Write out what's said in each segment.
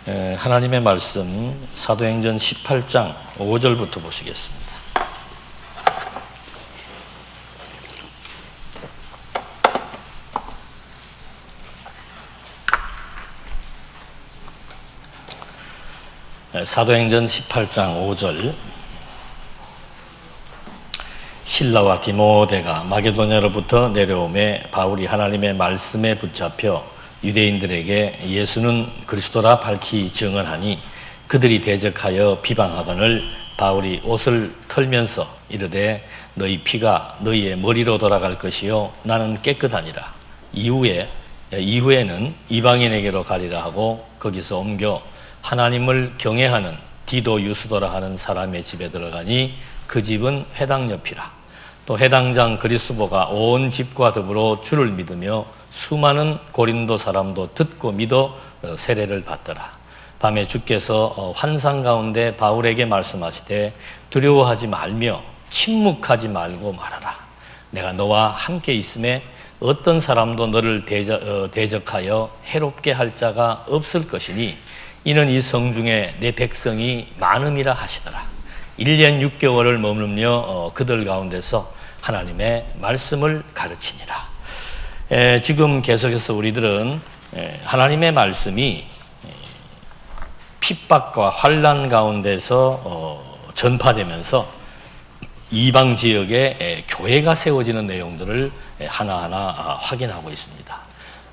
하나님의 말씀 사도행전 18장 5절부터 보시겠습니다. 사도행전 18장 5절. 실라와 디모데가 마게도냐로부터 내려오매 바울이 하나님의 말씀에 붙잡혀 유대인들에게 예수는 그리스도라 밝히 증언하니 그들이 대적하여 비방하거늘 바울이 옷을 털면서 이르되 너희 피가 너희의 머리로 돌아갈 것이요 나는 깨끗하니라. 이후에는 이방인에게로 가리라 하고 거기서 옮겨 하나님을 경외하는 디도 유스도라 하는 사람의 집에 들어가니 그 집은 회당 옆이라. 또 회당장 그리스보가 온 집과 더불어 주를 믿으며 수많은 고린도 사람도 듣고 믿어 세례를 받더라. 밤에 주께서 환상 가운데 바울에게 말씀하시되 두려워하지 말며 침묵하지 말고 말하라. 내가 너와 함께 있음에 어떤 사람도 너를 대적하여 해롭게 할 자가 없을 것이니 이는 이 성중에 내 백성이 많음이라 하시더라. 1년 6개월을 머물며 그들 가운데서 하나님의 말씀을 가르치니라. 지금 계속해서 우리들은 하나님의 말씀이 핍박과 환난 가운데서 전파되면서 이방 지역에 교회가 세워지는 내용들을 하나하나 확인하고 있습니다.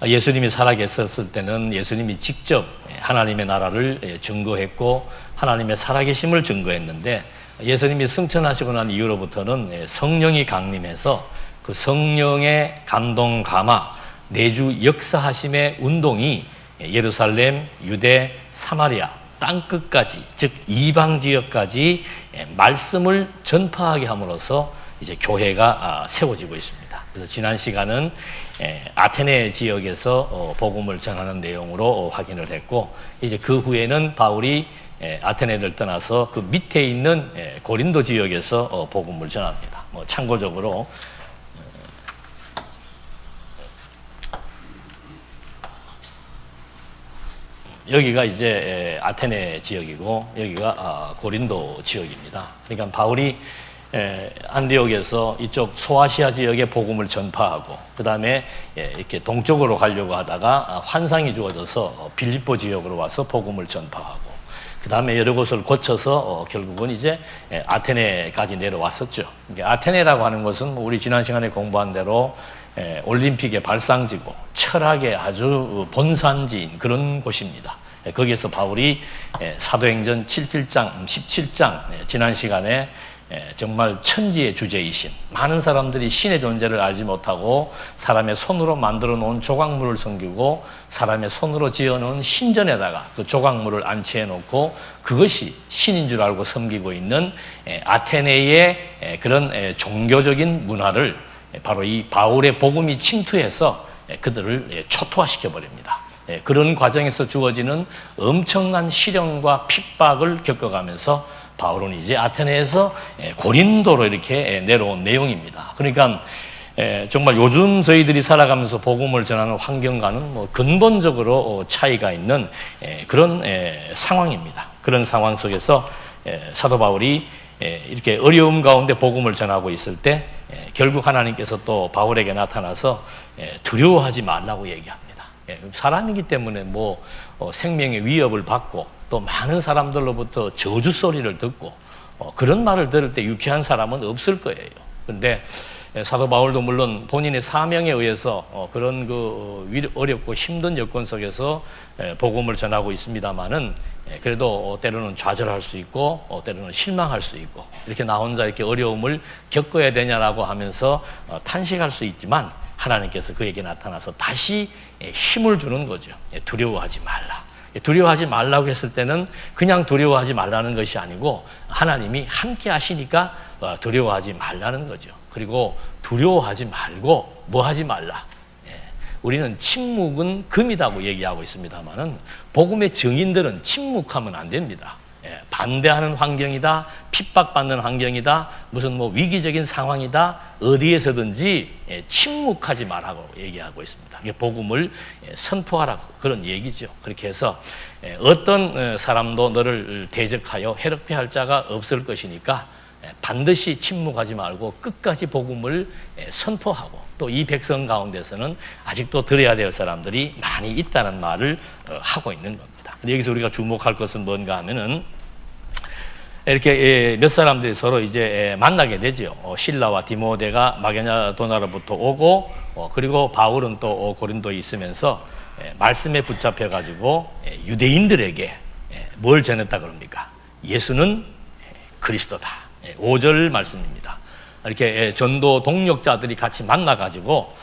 예수님이 살아계셨을 때는 예수님이 직접 하나님의 나라를 증거했고 하나님의 살아계심을 증거했는데 예수님이 승천하시고 난 이후로부터는 성령이 강림해서 그 성령의 감동 감화 내주 역사하심의 운동이 예루살렘, 유대, 사마리아 땅끝까지 즉 이방 지역까지 말씀을 전파하게 함으로써 이제 교회가 세워지고 있습니다. 그래서 지난 시간은 아테네 지역에서 복음을 전하는 내용으로 확인을 했고 이제 그 후에는 바울이 아테네를 떠나서 그 밑에 있는 고린도 지역에서 복음을 전합니다. 참고적으로 여기가 이제 아테네 지역이고 여기가 고린도 지역입니다. 그러니까 바울이 안디옥에서 이쪽 소아시아 지역에 복음을 전파하고 그 다음에 이렇게 동쪽으로 가려고 하다가 환상이 주어져서 빌립보 지역으로 와서 복음을 전파하고 그 다음에 여러 곳을 거쳐서 결국은 이제 아테네까지 내려왔었죠. 아테네라고 하는 것은 우리 지난 시간에 공부한 대로 올림픽의 발상지고 철학의 아주 본산지인 그런 곳입니다. 거기에서 바울이 사도행전 17장, 17장 지난 시간에 정말 천지의 주제이신 많은 사람들이 신의 존재를 알지 못하고 사람의 손으로 만들어 놓은 조각물을 섬기고 사람의 손으로 지어 놓은 신전에다가 그 조각물을 안치해 놓고 그것이 신인 줄 알고 섬기고 있는 아테네의 그런 종교적인 문화를 바로 이 바울의 복음이 침투해서 그들을 초토화시켜 버립니다. 그런 과정에서 주어지는 엄청난 시련과 핍박을 겪어가면서 바울은 이제 아테네에서 고린도로 이렇게 내려온 내용입니다. 그러니까 정말 요즘 저희들이 살아가면서 복음을 전하는 환경과는 근본적으로 차이가 있는 그런 상황입니다. 그런 상황 속에서 사도 바울이 이렇게 어려움 가운데 복음을 전하고 있을 때 결국 하나님께서 또 바울에게 나타나서 두려워하지 말라고 얘기합니다. 사람이기 때문에 생명의 위협을 받고 또 많은 사람들로부터 저주 소리를 듣고 그런 말을 들을 때 유쾌한 사람은 없을 거예요. 그런데 사도 바울도 물론 본인의 사명에 의해서 그런 어렵고 힘든 여건 속에서 복음을 전하고 있습니다만은 그래도 때로는 좌절할 수 있고 때로는 실망할 수 있고 이렇게 나 혼자 이렇게 어려움을 겪어야 되냐라고 하면서 탄식할 수 있지만 하나님께서 그에게 나타나서 다시 힘을 주는 거죠. 두려워하지 말라. 두려워하지 말라고 했을 때는 그냥 두려워하지 말라는 것이 아니고 하나님이 함께 하시니까 두려워하지 말라는 거죠. 그리고 두려워하지 말고 뭐 하지 말라. 우리는 침묵은 금이라고 얘기하고 있습니다만은 복음의 증인들은 침묵하면 안 됩니다. 반대하는 환경이다, 핍박받는 환경이다, 무슨 뭐 위기적인 상황이다, 어디에서든지 침묵하지 말라고 얘기하고 있습니다. 이게 복음을 선포하라고 그런 얘기죠. 그렇게 해서 어떤 사람도 너를 대적하여 해롭게 할 자가 없을 것이니까 반드시 침묵하지 말고 끝까지 복음을 선포하고, 또 이 백성 가운데서는 아직도 들어야 될 사람들이 많이 있다는 말을 하고 있는 겁니다. 근데 여기서 우리가 주목할 것은 뭔가 하면은, 이렇게 몇 사람들이 서로 이제 만나게 되죠. 실라와 디모데가 마게도나로부터 오고, 그리고 바울은 또 고린도에 있으면서 말씀에 붙잡혀 가지고 유대인들에게 뭘 전했다 그럽니까? 예수는 그리스도다. 5절 말씀입니다. 이렇게 전도 동력자들이 같이 만나 가지고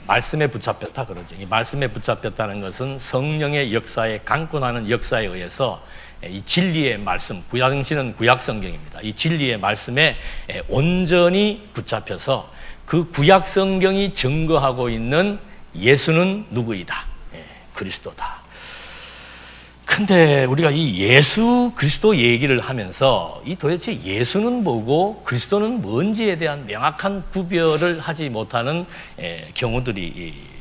말씀에 붙잡혔다 그러죠. 이 말씀에 붙잡혔다는 것은 성령의 역사에, 강권하는 역사에 의해서 이 진리의 말씀, 당시는 구약 성경입니다. 이 진리의 말씀에 온전히 붙잡혀서 그 구약 성경이 증거하고 있는 예수는 누구이다? 그리스도다. 근데 우리가 이 예수 그리스도 얘기를 하면서 이 도대체 예수는 뭐고 그리스도는 뭔지에 대한 명확한 구별을 하지 못하는 경우들이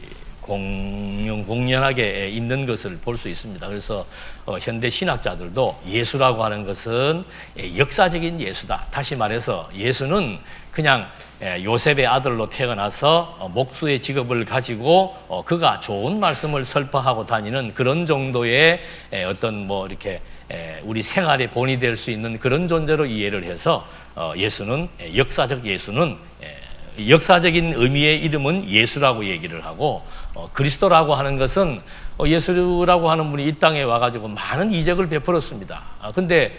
공연하게 있는 것을 볼 수 있습니다. 그래서 현대 신학자들도 예수라고 하는 것은 역사적인 예수다. 다시 말해서 예수는 그냥 요셉의 아들로 태어나서 목수의 직업을 가지고 그가 좋은 말씀을 설파하고 다니는 그런 정도의 어떤 뭐 이렇게 우리 생활의 본이 될 수 있는 그런 존재로 이해를 해서 예수는 역사적 예수는 역사적인 의미의 이름은 예수라고 얘기를 하고, 그리스도라고 하는 것은 예수라고 하는 분이 이 땅에 와가지고 많은 이적을 베풀었습니다. 근데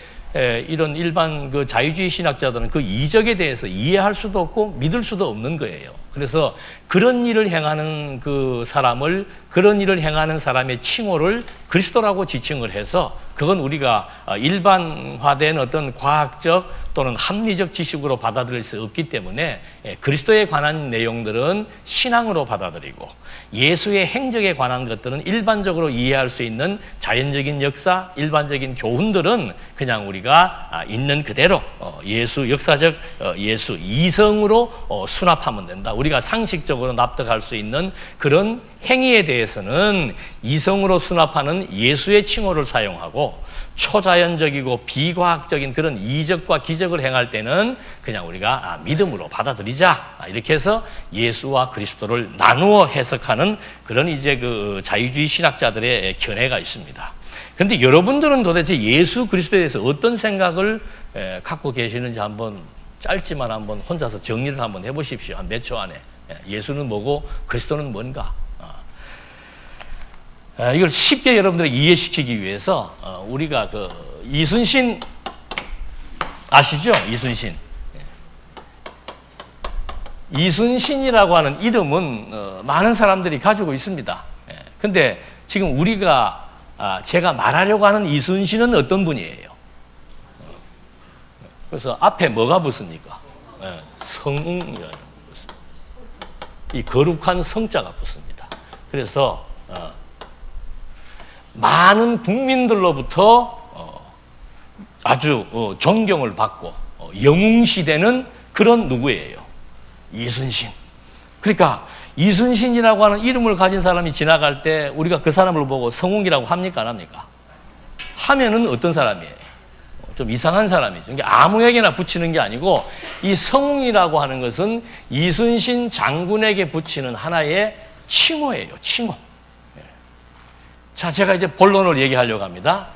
이런 일반 그 자유주의 신학자들은 그 이적에 대해서 이해할 수도 없고 믿을 수도 없는 거예요. 그래서 그런 일을 행하는 그 사람을, 그런 일을 행하는 사람의 칭호를 그리스도라고 지칭을 해서, 그건 우리가 일반화된 어떤 과학적 또는 합리적 지식으로 받아들일 수 없기 때문에 그리스도에 관한 내용들은 신앙으로 받아들이고, 예수의 행적에 관한 것들은 일반적으로 이해할 수 있는 자연적인 역사, 일반적인 교훈들은 그냥 우리가 있는 그대로 예수, 역사적 예수, 이성으로 수납하면 된다. 우리가 상식적으로 납득할 수 있는 그런 행위에 대해서는 이성으로 수납하는 예수의 칭호를 사용하고, 초자연적이고 비과학적인 그런 이적과 기적을 행할 때는 그냥 우리가 믿음으로 받아들이자. 이렇게 해서 예수와 그리스도를 나누어 해석하는 그런 이제 그 자유주의 신학자들의 견해가 있습니다. 그런데 여러분들은 도대체 예수 그리스도에 대해서 어떤 생각을 갖고 계시는지 한번 짧지만 한번 혼자서 정리를 한번 해보십시오. 한 몇 초 안에. 예수는 뭐고 그리스도는 뭔가. 이걸 쉽게 여러분들에게 이해시키기 위해서 우리가 그 이순신 아시죠? 이순신. 이순신이라고 하는 이름은 많은 사람들이 가지고 있습니다. 근데 지금 우리가 제가 말하려고 하는 이순신은 어떤 분이에요? 그래서 앞에 뭐가 붙습니까? 성이라는 이 거룩한 성자가 붙습니다. 그래서 많은 국민들로부터 아주 존경을 받고 영웅시되는 그런 누구예요? 이순신. 그러니까 이순신이라고 하는 이름을 가진 사람이 지나갈 때 우리가 그 사람을 보고 성웅이라고 합니까? 안 합니까? 하면은 어떤 사람이에요? 좀 이상한 사람이죠. 이게 아무에게나 붙이는 게 아니고, 이 성웅이라고 하는 것은 이순신 장군에게 붙이는 하나의 칭호예요. 칭호. 자, 제가 이제 본론을 얘기하려고 합니다.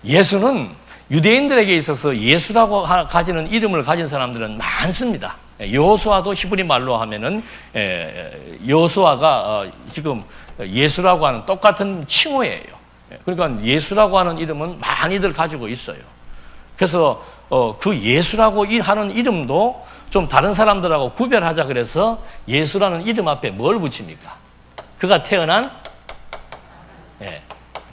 예수는 유대인들에게 있어서 예수라고 가지는 이름을 가진 사람들은 많습니다. 여호수아도 히브리 말로 하면은 여호수아가 지금 예수라고 하는 똑같은 칭호예요. 그러니까 예수라고 하는 이름은 많이들 가지고 있어요. 그래서 그 예수라고 하는 이름도 좀 다른 사람들하고 구별하자 그래서 예수라는 이름 앞에 뭘 붙입니까? 그가 태어난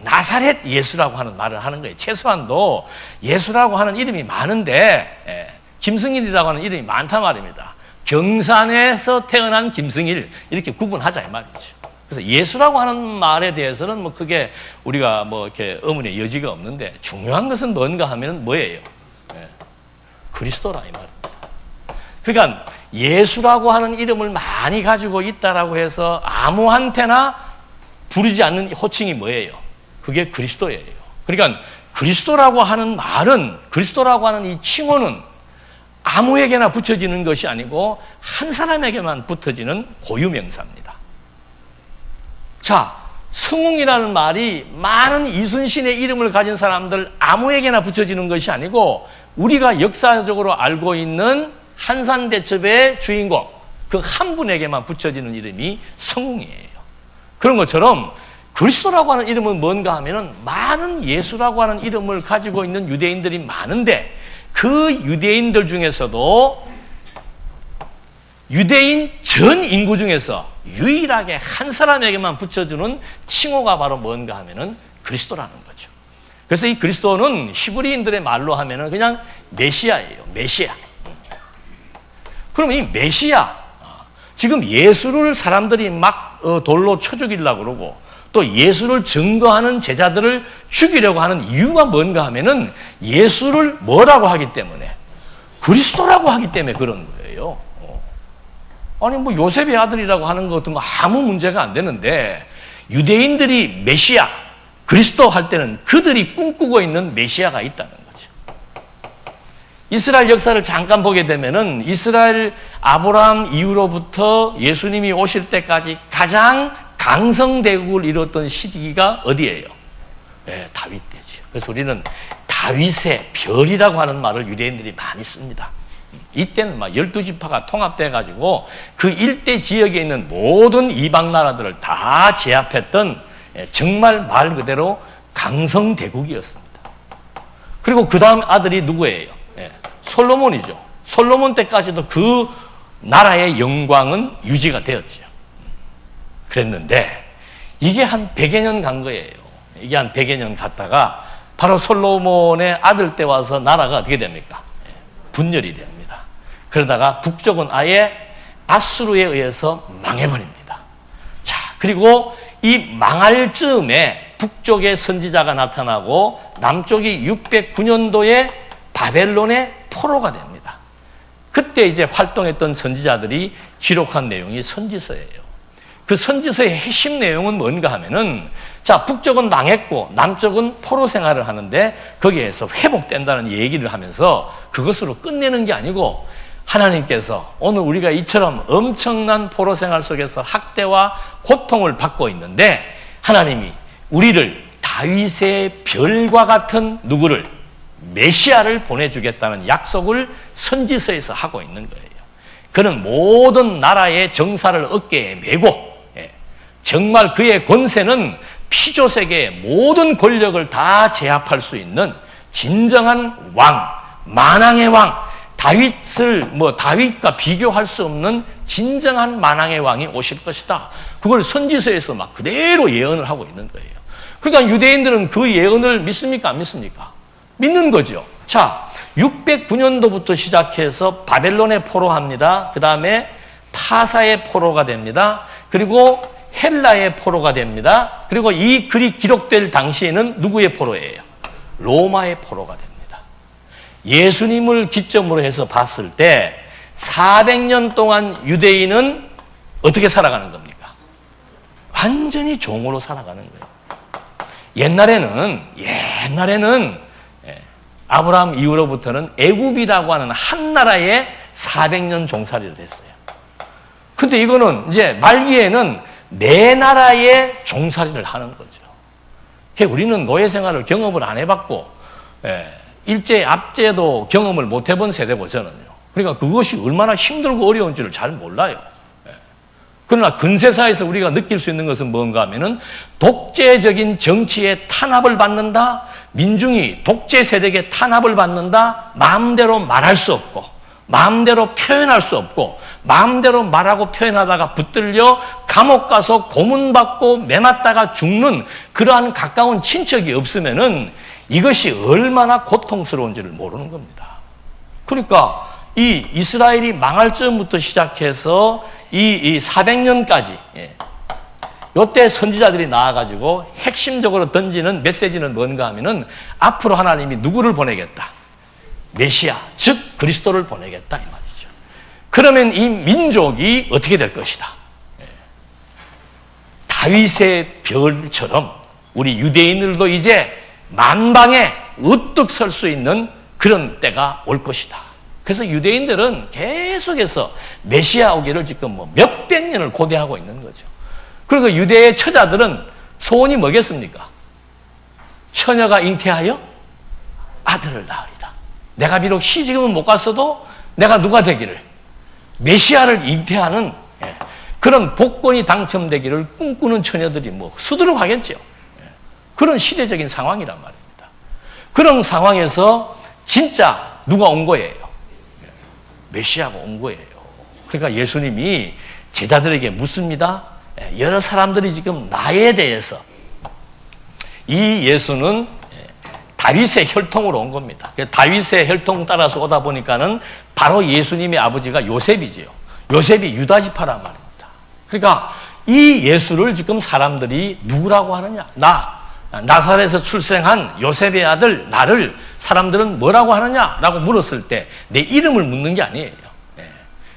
나사렛 예수라고 하는 말을 하는 거예요. 최소한도 예수라고 하는 이름이 많은데 김승일이라고 하는 이름이 많단 말입니다. 경산에서 태어난 김승일 이렇게 구분하자 이 말이죠. 그래서 예수라고 하는 말에 대해서는 뭐 크게 우리가 뭐 이렇게 의문의 여지가 없는데 중요한 것은 뭔가 하면 뭐예요? 예. 그리스도라 이 말입니다. 그러니까 예수라고 하는 이름을 많이 가지고 있다라고 해서 아무한테나 부르지 않는 호칭이 뭐예요? 그게 그리스도예요. 그러니까 그리스도라고 하는 말은, 그리스도라고 하는 이 칭호는 아무에게나 붙여지는 것이 아니고 한 사람에게만 붙어지는 고유명사입니다. 자, 성웅이라는 말이 많은 이순신의 이름을 가진 사람들 아무에게나 붙여지는 것이 아니고 우리가 역사적으로 알고 있는 한산대첩의 주인공 그 한 분에게만 붙여지는 이름이 성웅이에요. 그런 것처럼 그리스도라고 하는 이름은 뭔가 하면은 많은 예수라고 하는 이름을 가지고 있는 유대인들이 많은데 그 유대인들 중에서도 유대인 전 인구 중에서 유일하게 한 사람에게만 붙여주는 칭호가 바로 뭔가 하면은 그리스도라는 거죠. 그래서 이 그리스도는 히브리인들의 말로 하면은 그냥 메시아예요. 메시아. 그럼 이 메시아, 지금 예수를 사람들이 막 돌로 쳐 죽이려고 그러고 또 예수를 증거하는 제자들을 죽이려고 하는 이유가 뭔가 하면은 예수를 뭐라고 하기 때문에 그리스도라고 하기 때문에 그런 거예요. 아니 뭐 요셉의 아들이라고 하는 것도 뭐 아무 문제가 안 되는데 유대인들이 메시아, 그리스도 할 때는 그들이 꿈꾸고 있는 메시아가 있다는 거죠. 이스라엘 역사를 잠깐 보게 되면은 이스라엘 아브라함 이후로부터 예수님이 오실 때까지 가장 강성대국을 이뤘던 시기가 어디예요? 네, 다윗 때죠. 그래서 우리는 다윗의 별이라고 하는 말을 유대인들이 많이 씁니다. 이때는 막 12지파가 통합돼가지고 그 일대 지역에 있는 모든 이방 나라들을 다 제압했던 정말 말 그대로 강성대국이었습니다. 그리고 그 다음 아들이 누구예요? 솔로몬이죠. 솔로몬 때까지도 그 나라의 영광은 유지가 되었죠. 그랬는데 이게 한 100여 년 간 거예요. 이게 한 100여 년 갔다가 바로 솔로몬의 아들 때 와서 나라가 어떻게 됩니까? 분열이 됩니다. 그러다가 북쪽은 아예 아수르에 의해서 망해버립니다. 자, 그리고 이 망할 즈음에 북쪽에 선지자가 나타나고 남쪽이 609년도에 바벨론의 포로가 됩니다. 그때 이제 활동했던 선지자들이 기록한 내용이 선지서예요. 그 선지서의 핵심 내용은 뭔가 하면은 자, 북쪽은 망했고 남쪽은 포로 생활을 하는데 거기에서 회복된다는 얘기를 하면서 그것으로 끝내는 게 아니고 하나님께서 오늘 우리가 이처럼 엄청난 포로 생활 속에서 학대와 고통을 받고 있는데 하나님이 우리를 다윗의 별과 같은 누구를 메시아를 보내주겠다는 약속을 선지서에서 하고 있는 거예요. 그는 모든 나라의 정사를 어깨에 메고 정말 그의 권세는 피조세계의 모든 권력을 다 제압할 수 있는 진정한 왕, 만왕의 왕, 다윗과 비교할 수 없는 진정한 만왕의 왕이 오실 것이다. 그걸 선지서에서 막 그대로 예언을 하고 있는 거예요. 그러니까 유대인들은 그 예언을 믿습니까? 안 믿습니까? 믿는 거죠. 자, 609년도부터 시작해서 바벨론의 포로합니다. 그 다음에 파사의 포로가 됩니다. 그리고 헬라의 포로가 됩니다. 그리고 이 글이 기록될 당시에는 누구의 포로예요? 로마의 포로가 됩니다. 예수님을 기점으로 해서 봤을 때 400년 동안 유대인은 어떻게 살아가는 겁니까? 완전히 종으로 살아가는 거예요. 옛날에는 아브라함 이후로부터는 애굽이라고 하는 한 나라에 400년 종살이를 했어요. 근데 이거는 이제 말기에는 내 나라의 종살이를 하는 거죠. 우리는 노예 생활을 경험을 안 해봤고 일제, 압제도 경험을 못 해본 세대고 저는요. 그러니까 그것이 얼마나 힘들고 어려운지를 잘 몰라요. 그러나 근세사에서 우리가 느낄 수 있는 것은 뭔가 하면은 독재적인 정치에 탄압을 받는다. 민중이 독재 세력에 탄압을 받는다. 마음대로 말할 수 없고 마음대로 표현할 수 없고 마음대로 말하고 표현하다가 붙들려 감옥 가서 고문받고 매맞다가 죽는 그러한 가까운 친척이 없으면은 이것이 얼마나 고통스러운지를 모르는 겁니다. 그러니까 이 이스라엘이 망할 즈음부터 시작해서 이 400년까지 이때 선지자들이 나와가지고 핵심적으로 던지는 메시지는 뭔가 하면은 앞으로 하나님이 누구를 보내겠다? 메시아, 즉 그리스도를 보내겠다 이 말이죠. 그러면 이 민족이 어떻게 될 것이다? 다윗의 별처럼 우리 유대인들도 이제 만방에 우뚝 설 수 있는 그런 때가 올 것이다. 그래서 유대인들은 계속해서 메시아 오기를 지금 뭐 몇백 년을 고대하고 있는 거죠. 그리고 유대의 처자들은 소원이 뭐겠습니까? 처녀가 잉태하여 아들을 낳으리라. 내가 비록 시집은 못 갔어도 내가 누가 되기를? 메시아를 잉태하는 그런 복권이 당첨되기를 꿈꾸는 처녀들이 뭐 수두룩하겠죠. 그런 시대적인 상황이란 말입니다. 그런 상황에서 진짜 누가 온 거예요? 메시아가 온 거예요. 그러니까 예수님이 제자들에게 묻습니다. 여러 사람들이 지금 나에 대해서 이 예수는 다윗의 혈통으로 온 겁니다. 다윗의 혈통 따라서 오다 보니까는 바로 예수님의 아버지가 요셉이지요. 요셉이 유다 지파란 말입니다. 그러니까 이 예수를 지금 사람들이 누구라고 하느냐? 나사렛에서 출생한 요셉의 아들 나를 사람들은 뭐라고 하느냐라고 물었을 때 내 이름을 묻는 게 아니에요.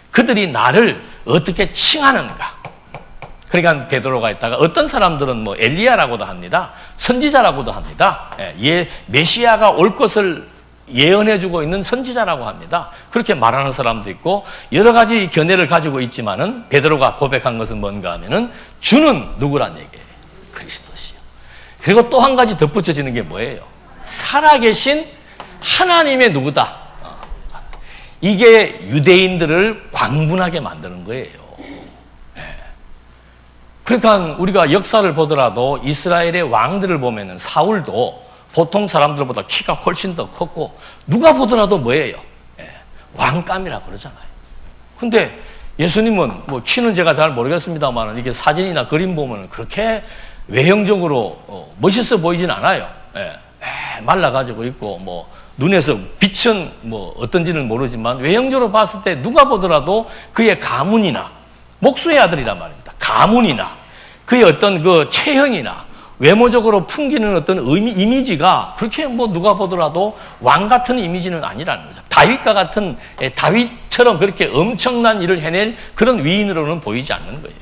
그들이 나를 어떻게 칭하는가? 그러니까 베드로가 있다가 어떤 사람들은 뭐 엘리야라고도 합니다. 선지자라고도 합니다. 메시아가 올 것을 예언해주고 있는 선지자라고 합니다. 그렇게 말하는 사람도 있고 여러 가지 견해를 가지고 있지만은 베드로가 고백한 것은 뭔가 하면은 주는 누구란 얘기예요? 그리스도시요. 그리고 또 한 가지 덧붙여지는 게 뭐예요? 살아계신 하나님의 누구다. 이게 유대인들을 광분하게 만드는 거예요. 그러니까 우리가 역사를 보더라도 이스라엘의 왕들을 보면은 사울도 보통 사람들보다 키가 훨씬 더 컸고 누가 보더라도 뭐예요? 왕감이라 그러잖아요. 근데 예수님은 뭐 키는 제가 잘 모르겠습니다만 이게 사진이나 그림 보면 그렇게 외형적으로 멋있어 보이진 않아요. 말라가지고 있고 뭐 눈에서 빛은 뭐 어떤지는 모르지만 외형적으로 봤을 때 누가 보더라도 그의 가문이나 목수의 아들이란 말입니다. 가문이나 그의 어떤 그 체형이나 외모적으로 풍기는 어떤 이미지가 그렇게 뭐 누가 보더라도 왕 같은 이미지는 아니라는 거죠. 다윗과 같은 다윗처럼 그렇게 엄청난 일을 해낼 그런 위인으로는 보이지 않는 거예요.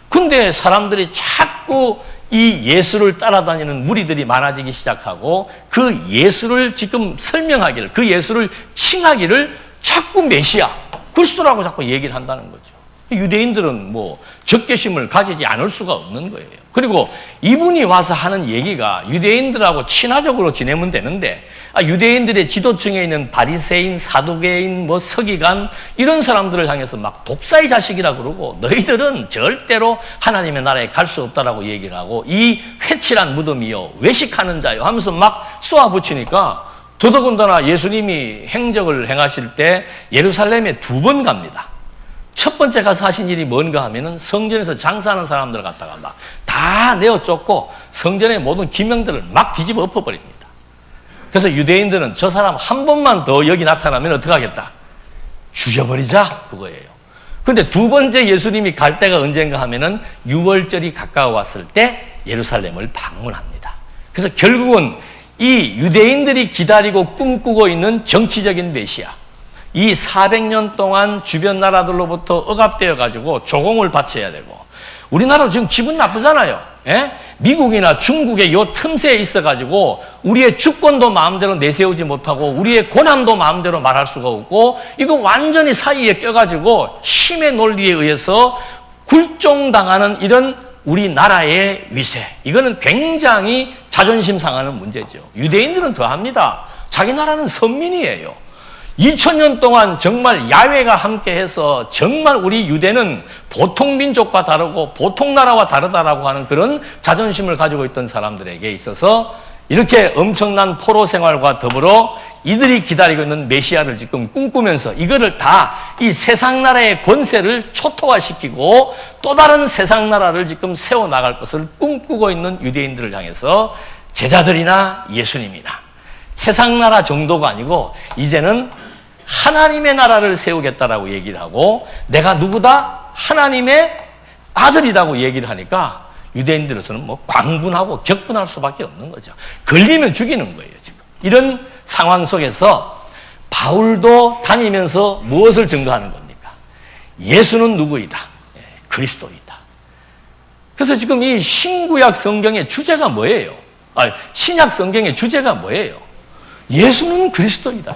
근데 사람들이 자꾸 이 예수를 따라다니는 무리들이 많아지기 시작하고 그 예수를 지금 설명하기를 그 예수를 칭하기를 자꾸 메시아, 그리스도라고 자꾸 얘기를 한다는 거죠. 유대인들은 뭐 적개심을 가지지 않을 수가 없는 거예요. 그리고 이분이 와서 하는 얘기가 유대인들하고 친화적으로 지내면 되는데 유대인들의 지도층에 있는 바리새인, 사두개인, 뭐 서기관 이런 사람들을 향해서 막 독사의 자식이라 그러고 너희들은 절대로 하나님의 나라에 갈 수 없다라고 얘기를 하고 이 회칠한 무덤이요 외식하는 자요 하면서 막 쏘아붙이니까 더더군다나 예수님이 행적을 행하실 때 예루살렘에 2번 갑니다. 첫 번째 가서 하신 일이 뭔가 하면은 성전에서 장사하는 사람들 갖다가 막 다 내어 쫓고 성전의 모든 기명들을 막 뒤집어 엎어버립니다. 그래서 유대인들은 저 사람 한 번만 더 여기 나타나면 어떡하겠다? 죽여버리자 그거예요. 그런데 2번째 예수님이 갈 때가 언젠가 하면은 6월절이 가까워왔을 때 예루살렘을 방문합니다. 그래서 결국은 이 유대인들이 기다리고 꿈꾸고 있는 정치적인 메시아, 이 400년 동안 주변 나라들로부터 억압되어 가지고 조공을 바쳐야 되고 우리나라 지금 기분 나쁘잖아요. 미국이나 중국의 요 틈새에 있어 가지고 우리의 주권도 마음대로 내세우지 못하고 우리의 고난도 마음대로 말할 수가 없고 이거 완전히 사이에 껴가지고 힘의 논리에 의해서 굴종당하는 이런 우리나라의 위세, 이거는 굉장히 자존심 상하는 문제죠. 유대인들은 더합니다. 자기 나라는 선민이에요. 2000년 동안 정말 야훼가 함께해서 정말 우리 유대는 보통 민족과 다르고 보통 나라와 다르다라고 하는 그런 자존심을 가지고 있던 사람들에게 있어서 이렇게 엄청난 포로 생활과 더불어 이들이 기다리고 있는 메시아를 지금 꿈꾸면서 이거를 다 이 세상 나라의 권세를 초토화시키고 또 다른 세상 나라를 지금 세워나갈 것을 꿈꾸고 있는 유대인들을 향해서 제자들이나 예수님이나 세상 나라 정도가 아니고 이제는 하나님의 나라를 세우겠다라고 얘기를 하고 내가 누구다? 하나님의 아들이라고 얘기를 하니까 유대인들로서는 뭐 광분하고 격분할 수밖에 없는 거죠. 걸리면 죽이는 거예요, 지금. 이런 상황 속에서 바울도 다니면서 무엇을 증거하는 겁니까? 예수는 누구이다? 그리스도이다. 그래서 지금 이 신구약 성경의 주제가 뭐예요? 신약 성경의 주제가 뭐예요? 예수는 그리스도이다.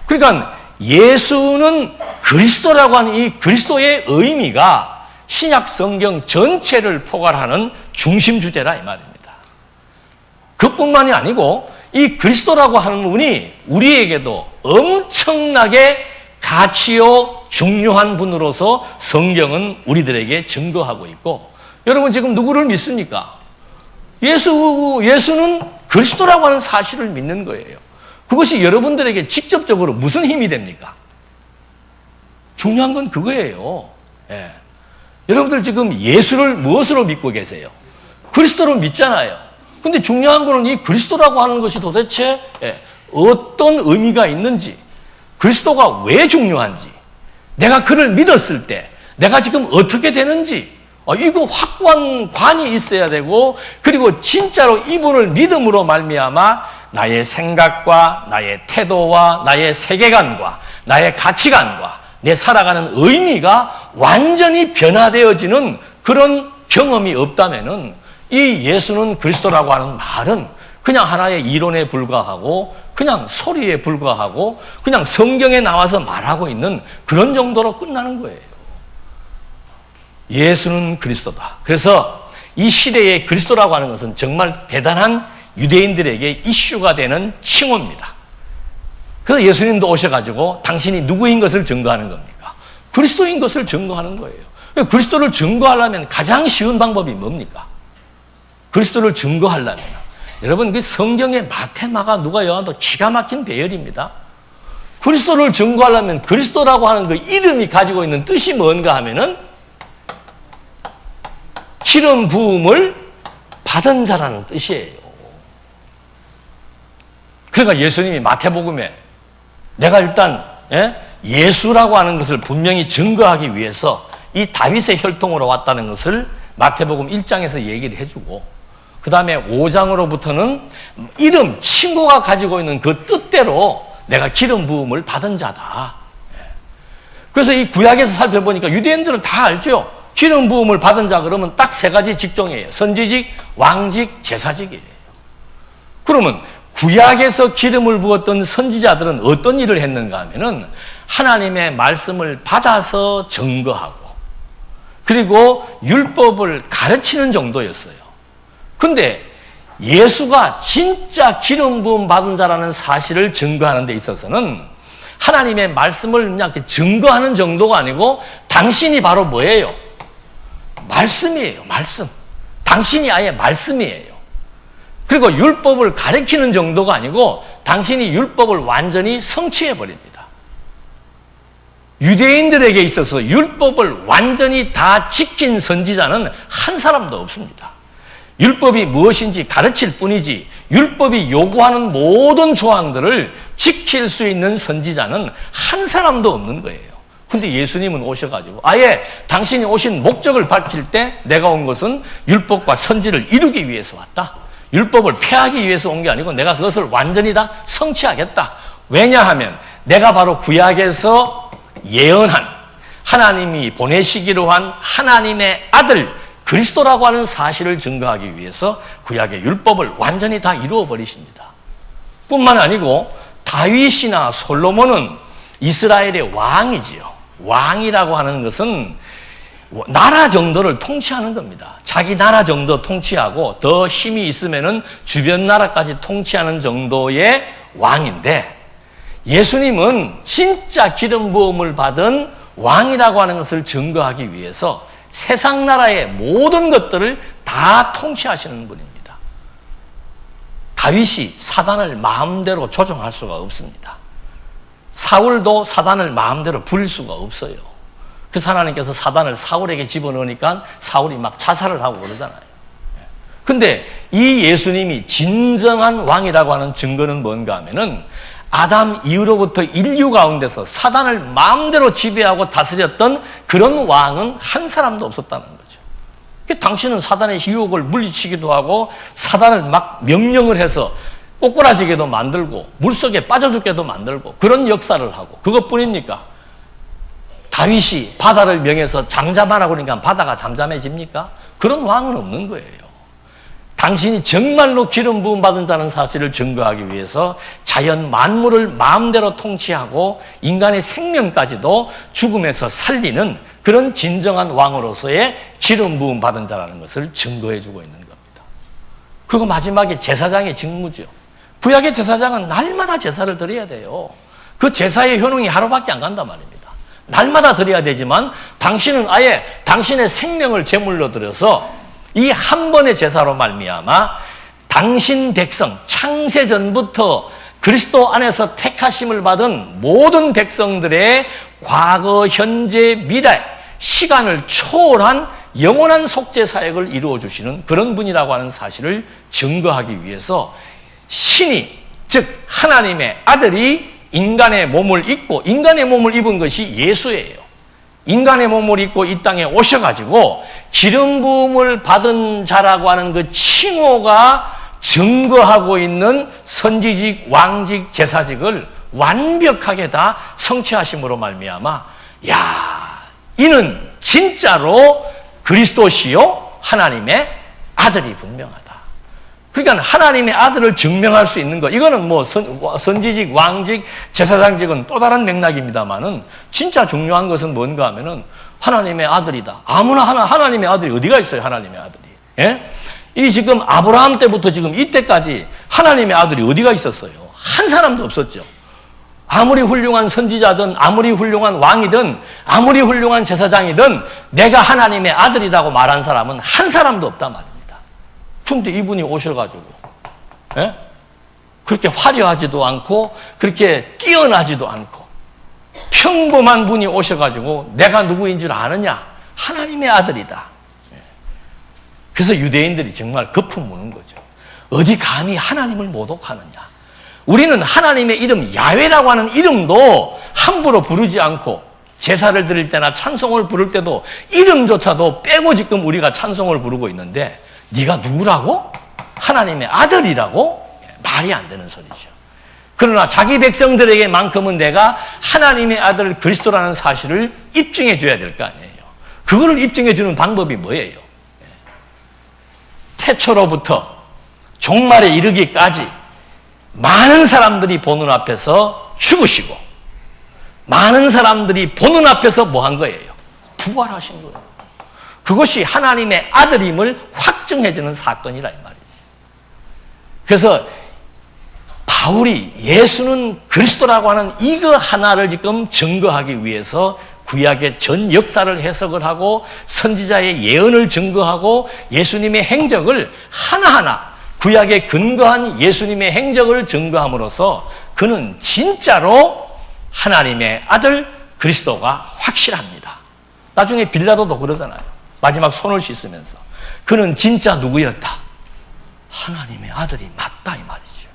그러니까 예수는 그리스도라고 하는 이 그리스도의 의미가 신약 성경 전체를 포괄하는 중심 주제라 이 말입니다. 그뿐만이 아니고 이 그리스도라고 하는 분이 우리에게도 엄청나게 가치요 중요한 분으로서 성경은 우리들에게 증거하고 있고, 여러분 지금 누구를 믿습니까? 예수는 그리스도라고 하는 사실을 믿는 거예요. 그것이 여러분들에게 직접적으로 무슨 힘이 됩니까? 중요한 건 그거예요. 예. 여러분들 지금 예수를 무엇으로 믿고 계세요? 그리스도로 믿잖아요. 근데 중요한 거는 이 그리스도라고 하는 것이 도대체 어떤 의미가 있는지, 그리스도가 왜 중요한지, 내가 그를 믿었을 때 내가 지금 어떻게 되는지, 이거 확고한 관이 있어야 되고, 그리고 진짜로 이분을 믿음으로 말미암아 나의 생각과 나의 태도와 나의 세계관과 나의 가치관과 내 살아가는 의미가 완전히 변화되어지는 그런 경험이 없다면은 이 예수는 그리스도라고 하는 말은 그냥 하나의 이론에 불과하고 그냥 소리에 불과하고 그냥 성경에 나와서 말하고 있는 그런 정도로 끝나는 거예요. 예수는 그리스도다. 그래서 이 시대의 그리스도라고 하는 것은 정말 대단한 유대인들에게 이슈가 되는 칭호입니다. 그래서 예수님도 오셔가지고 당신이 누구인 것을 증거하는 겁니까? 그리스도인 것을 증거하는 거예요. 그리스도를 증거하려면 가장 쉬운 방법이 뭡니까? 그리스도를 증거하려면 여러분 그 성경의 마태, 마가, 누가, 요한도 기가 막힌 대열입니다. 그리스도를 증거하려면 그리스도라고 하는 그 이름이 가지고 있는 뜻이 뭔가 하면은 기름 부음을 받은 자라는 뜻이에요. 그러니까 예수님이 마태복음에 내가 일단 예수라고 하는 것을 분명히 증거하기 위해서 이 다윗의 혈통으로 왔다는 것을 마태복음 1장에서 얘기를 해주고, 그 다음에 5장으로부터는 이름, 친구가 가지고 있는 그 뜻대로 내가 기름 부음을 받은 자다. 그래서 이 구약에서 살펴보니까 유대인들은 다 알죠. 기름 부음을 받은 자 그러면 딱 세 가지 직종이에요. 선지직, 왕직, 제사직이에요. 그러면 구약에서 기름을 부었던 선지자들은 어떤 일을 했는가 하면은 하나님의 말씀을 받아서 증거하고 그리고 율법을 가르치는 정도였어요. 근데 예수가 진짜 기름 부음 받은 자라는 사실을 증거하는 데 있어서는 하나님의 말씀을 그냥 증거하는 정도가 아니고 당신이 바로 뭐예요? 말씀이에요. 말씀. 당신이 아예 말씀이에요. 그리고 율법을 가르치는 정도가 아니고 당신이 율법을 완전히 성취해버립니다. 유대인들에게 있어서 율법을 완전히 다 지킨 선지자는 한 사람도 없습니다. 율법이 무엇인지 가르칠 뿐이지 율법이 요구하는 모든 조항들을 지킬 수 있는 선지자는 한 사람도 없는 거예요. 근데 예수님은 오셔가지고 아예 당신이 오신 목적을 밝힐 때 내가 온 것은 율법과 선지를 이루기 위해서 왔다. 율법을 폐하기 위해서 온 게 아니고 내가 그것을 완전히 다 성취하겠다. 왜냐하면 내가 바로 구약에서 예언한 하나님이 보내시기로 한 하나님의 아들 그리스도라고 하는 사실을 증거하기 위해서 구약의 율법을 완전히 다 이루어 버리십니다. 뿐만 아니고 다윗이나 솔로몬은 이스라엘의 왕이지요. 왕이라고 하는 것은 나라 정도를 통치하는 겁니다. 자기 나라 정도 통치하고 더 힘이 있으면은 주변 나라까지 통치하는 정도의 왕인데, 예수님은 진짜 기름 부음을 받은 왕이라고 하는 것을 증거하기 위해서 세상 나라의 모든 것들을 다 통치하시는 분입니다. 다윗이 사단을 마음대로 조종할 수가 없습니다. 사울도 사단을 마음대로 부릴 수가 없어요. 그래서 하나님께서 사단을 사울에게 집어넣으니까 사울이 막 자살을 하고 그러잖아요. 근데 이 예수님이 진정한 왕이라고 하는 증거는 뭔가 하면은 아담 이후로부터 인류 가운데서 사단을 마음대로 지배하고 다스렸던 그런 왕은 한 사람도 없었다는 거죠. 당신은 사단의 유혹을 물리치기도 하고 사단을 막 명령을 해서 꼬꾸라지게도 만들고 물속에 빠져 죽게도 만들고 그런 역사를 하고 그것뿐입니까? 다윗이 바다를 명해서 잠잠하라고 그러니까 바다가 잠잠해집니까? 그런 왕은 없는 거예요. 당신이 정말로 기름 부음 받은 자는 사실을 증거하기 위해서 자연 만물을 마음대로 통치하고 인간의 생명까지도 죽음에서 살리는 그런 진정한 왕으로서의 기름 부음 받은 자라는 것을 증거해 주고 있는 겁니다. 그리고 마지막에 제사장의 직무죠. 구약의 제사장은 날마다 제사를 드려야 돼요. 그 제사의 효능이 하루밖에 안 간단 말입니다. 날마다 드려야 되지만 당신은 아예 당신의 생명을 제물로 드려서 이 한 번의 제사로 말미암아 당신 백성 창세전부터 그리스도 안에서 택하심을 받은 모든 백성들의 과거, 현재, 미래 시간을 초월한 영원한 속죄 사역을 이루어 주시는 그런 분이라고 하는 사실을 증거하기 위해서 신이 즉 하나님의 아들이 인간의 몸을 입고 인간의 몸을 입은 것이 예수예요. 인간의 몸을 입고 이 땅에 오셔가지고 기름 부음을 받은 자라고 하는 그 칭호가 증거하고 있는 선지직, 왕직, 제사직을 완벽하게 다 성취하심으로 말미암아 야, 이는 진짜로 그리스도시요 하나님의 아들이 분명하다. 그러니까 하나님의 아들을 증명할 수 있는 것, 이거는 뭐 선지직, 왕직, 제사장직은 또 다른 맥락입니다만은 진짜 중요한 것은 뭔가 하면은 하나님의 아들이다. 아무나 하나님의 아들이 어디가 있어요, 하나님의 아들이. 예? 이 지금 아브라함 때부터 지금 이때까지 하나님의 아들이 어디가 있었어요? 한 사람도 없었죠. 아무리 훌륭한 선지자든 아무리 훌륭한 왕이든 아무리 훌륭한 제사장이든 내가 하나님의 아들이라고 말한 사람은 한 사람도 없단 말입니다. 근데 이분이 오셔가지고 예? 그렇게 화려하지도 않고 그렇게 뛰어나지도 않고 평범한 분이 오셔가지고 내가 누구인 줄 아느냐? 하나님의 아들이다. 그래서 유대인들이 정말 거품 무는 거죠. 어디 감히 하나님을 모독하느냐? 우리는 하나님의 이름 야훼라고 하는 이름도 함부로 부르지 않고 제사를 드릴 때나 찬송을 부를 때도 이름조차도 빼고 지금 우리가 찬송을 부르고 있는데 네가 누구라고? 하나님의 아들이라고? 말이 안 되는 소리죠. 그러나 자기 백성들에게만큼은 내가 하나님의 아들 그리스도라는 사실을 입증해 줘야 될 거 아니에요. 그거를 입증해 주는 방법이 뭐예요? 태초로부터 종말에 이르기까지 많은 사람들이 보는 앞에서 죽으시고 많은 사람들이 보는 앞에서 뭐 한 거예요? 부활하신 거예요. 그것이 하나님의 아들임을 확증해주는 사건이라 이 말이지. 그래서 바울이 예수는 그리스도라고 하는 이거 하나를 지금 증거하기 위해서 구약의 전 역사를 해석을 하고 선지자의 예언을 증거하고 예수님의 행적을 하나하나 구약에 근거한 예수님의 행적을 증거함으로써 그는 진짜로 하나님의 아들 그리스도가 확실합니다. 나중에 빌라도도 그러잖아요. 마지막 손을 씻으면서 그는 진짜 누구였다? 하나님의 아들이 맞다 이 말이죠.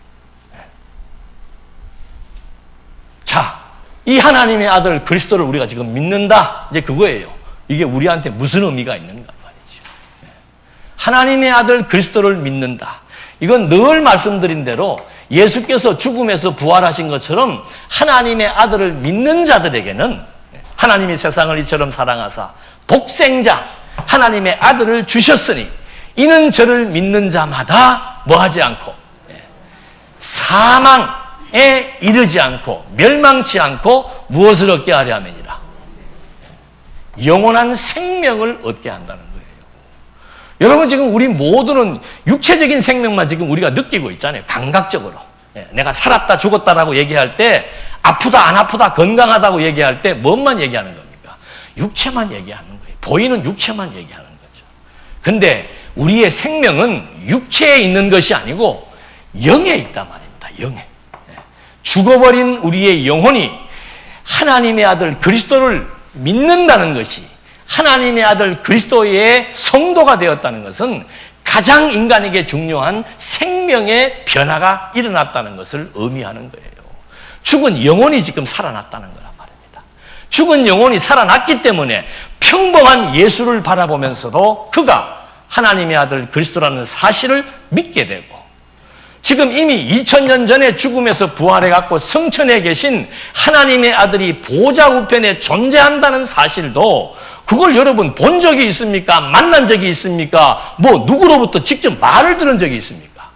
자, 이 하나님의 아들 그리스도를 우리가 지금 믿는다. 이제 그거예요. 이게 우리한테 무슨 의미가 있는가 말이죠. 하나님의 아들 그리스도를 믿는다. 이건 늘 말씀드린 대로 예수께서 죽음에서 부활하신 것처럼 하나님의 아들을 믿는 자들에게는 하나님이 세상을 이처럼 사랑하사 독생자 하나님의 아들을 주셨으니 이는 저를 믿는 자마다 뭐하지 않고 사망에 이르지 않고 멸망치 않고 무엇을 얻게 하려 함이니라. 영원한 생명을 얻게 한다는 거예요. 여러분 지금 우리 모두는 육체적인 생명만 지금 우리가 느끼고 있잖아요. 감각적으로. 내가 살았다 죽었다라고 얘기할 때 아프다 안 아프다 건강하다고 얘기할 때 뭔만 얘기하는 겁니까? 육체만 얘기하는 거예요. 보이는 육체만 얘기하는 거죠. 근데 우리의 생명은 육체에 있는 것이 아니고 영에 있단 말입니다. 영에. 죽어버린 우리의 영혼이 하나님의 아들 그리스도를 믿는다는 것이 하나님의 아들 그리스도의 성도가 되었다는 것은 가장 인간에게 중요한 생명의 변화가 일어났다는 것을 의미하는 거예요. 죽은 영혼이 지금 살아났다는 거란 말입니다. 죽은 영혼이 살아났기 때문에 평범한 예수를 바라보면서도 그가 하나님의 아들 그리스도라는 사실을 믿게 되고, 지금 이미 2000년 전에 죽음에서 부활해갖고 성천에 계신 하나님의 아들이 보좌 우편에 존재한다는 사실도, 그걸 여러분 본 적이 있습니까? 만난 적이 있습니까? 뭐 누구로부터 직접 말을 들은 적이 있습니까?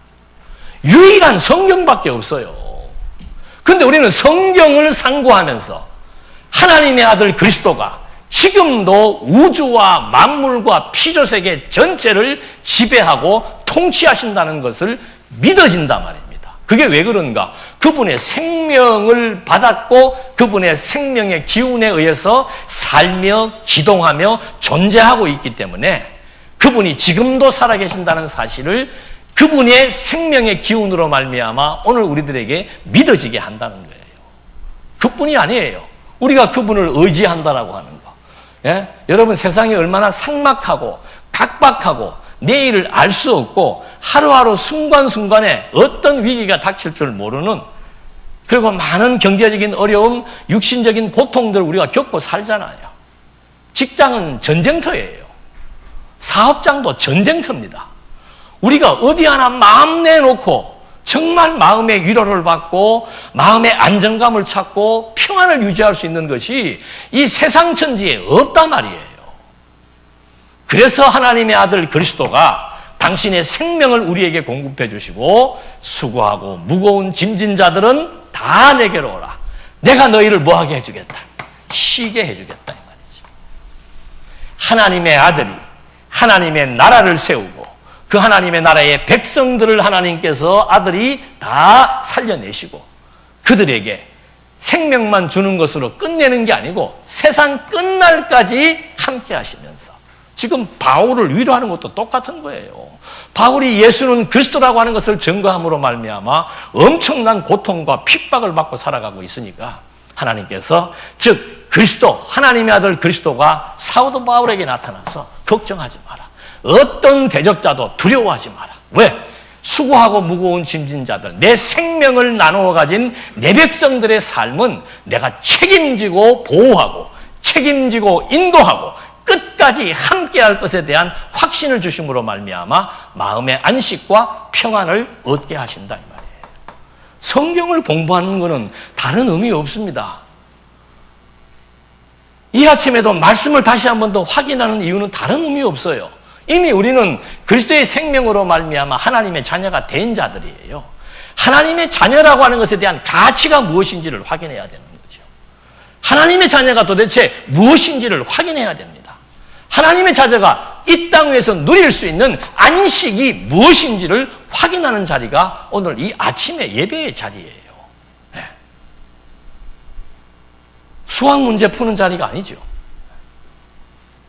유일한 성경밖에 없어요. 근데 우리는 성경을 상고하면서 하나님의 아들 그리스도가 지금도 우주와 만물과 피조세계 전체를 지배하고 통치하신다는 것을 믿어진단 말입니다. 그게 왜 그런가? 그분의 생명을 받았고 그분의 생명의 기운에 의해서 살며 기동하며 존재하고 있기 때문에 그분이 지금도 살아계신다는 사실을 그분의 생명의 기운으로 말미암아 오늘 우리들에게 믿어지게 한다는 거예요. 그뿐이 아니에요. 우리가 그분을 의지한다라고 하는 거. 예? 여러분, 세상이 얼마나 삭막하고 각박하고 내일을 알 수 없고 하루하루 순간순간에 어떤 위기가 닥칠 줄 모르는, 그리고 많은 경제적인 어려움, 육신적인 고통들을 우리가 겪고 살잖아요. 직장은 전쟁터예요. 사업장도 전쟁터입니다. 우리가 어디 하나 마음 내놓고 정말 마음의 위로를 받고 마음의 안정감을 찾고 평안을 유지할 수 있는 것이 이 세상 천지에 없단 말이에요. 그래서 하나님의 아들 그리스도가 당신의 생명을 우리에게 공급해 주시고, 수고하고 무거운 짐진 자들은 다 내게로 오라. 내가 너희를 뭐하게 해주겠다? 쉬게 해주겠다 이 말이죠. 하나님의 아들이 하나님의 나라를 세우고 그 하나님의 나라의 백성들을 하나님께서 아들이 다 살려내시고 그들에게 생명만 주는 것으로 끝내는 게 아니고 세상 끝날까지 함께 하시면서, 지금 바울을 위로하는 것도 똑같은 거예요. 바울이 예수는 그리스도라고 하는 것을 증거함으로 말미암아 엄청난 고통과 핍박을 받고 살아가고 있으니까 하나님께서, 즉 그리스도, 하나님의 아들 그리스도가 사도 바울에게 나타나서 걱정하지 마라. 어떤 대적자도 두려워하지 마라. 왜? 수고하고 무거운 짐진 자들, 내 생명을 나누어 가진 내 백성들의 삶은 내가 책임지고 보호하고 책임지고 인도하고 끝까지 함께할 것에 대한 확신을 주심으로 말미암아 마음의 안식과 평안을 얻게 하신다 이 말이에요. 성경을 공부하는 것은 다른 의미 없습니다. 이 아침에도 말씀을 다시 한 번 더 확인하는 이유는 다른 의미 없어요. 이미 우리는 그리스도의 생명으로 말미암아 하나님의 자녀가 된 자들이에요. 하나님의 자녀라고 하는 것에 대한 가치가 무엇인지를 확인해야 되는 거죠. 하나님의 자녀가 도대체 무엇인지를 확인해야 됩니다. 하나님의 자녀가 이 땅 위에서 누릴 수 있는 안식이 무엇인지를 확인하는 자리가 오늘 이 아침의 예배의 자리예요. 네. 수학 문제 푸는 자리가 아니죠.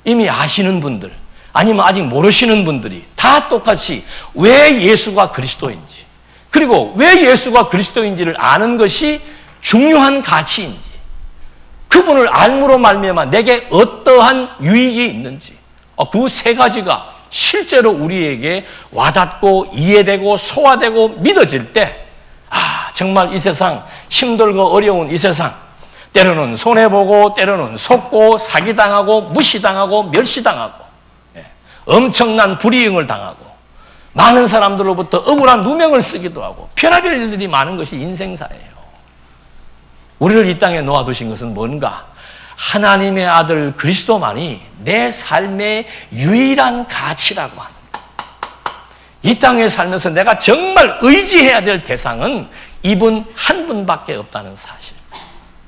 이미 아시는 분들, 아니면 아직 모르시는 분들이 다 똑같이 왜 예수가 그리스도인지, 그리고 왜 예수가 그리스도인지를 아는 것이 중요한 가치인지, 그분을 알므로 말미암아 내게 어떠한 유익이 있는지, 그 세 가지가 실제로 우리에게 와닿고 이해되고 소화되고 믿어질 때, 정말 이 세상 힘들고 어려운 이 세상, 때로는 손해보고 때로는 속고 사기당하고 무시당하고 멸시당하고 엄청난 불이익을 당하고 많은 사람들로부터 억울한 누명을 쓰기도 하고 별의별 일들이 많은 것이 인생사예요. 우리를 이 땅에 놓아두신 것은 뭔가? 하나님의 아들 그리스도만이 내 삶의 유일한 가치라고 합니다. 이 땅에 살면서 내가 정말 의지해야 될 대상은 이분 한 분밖에 없다는 사실.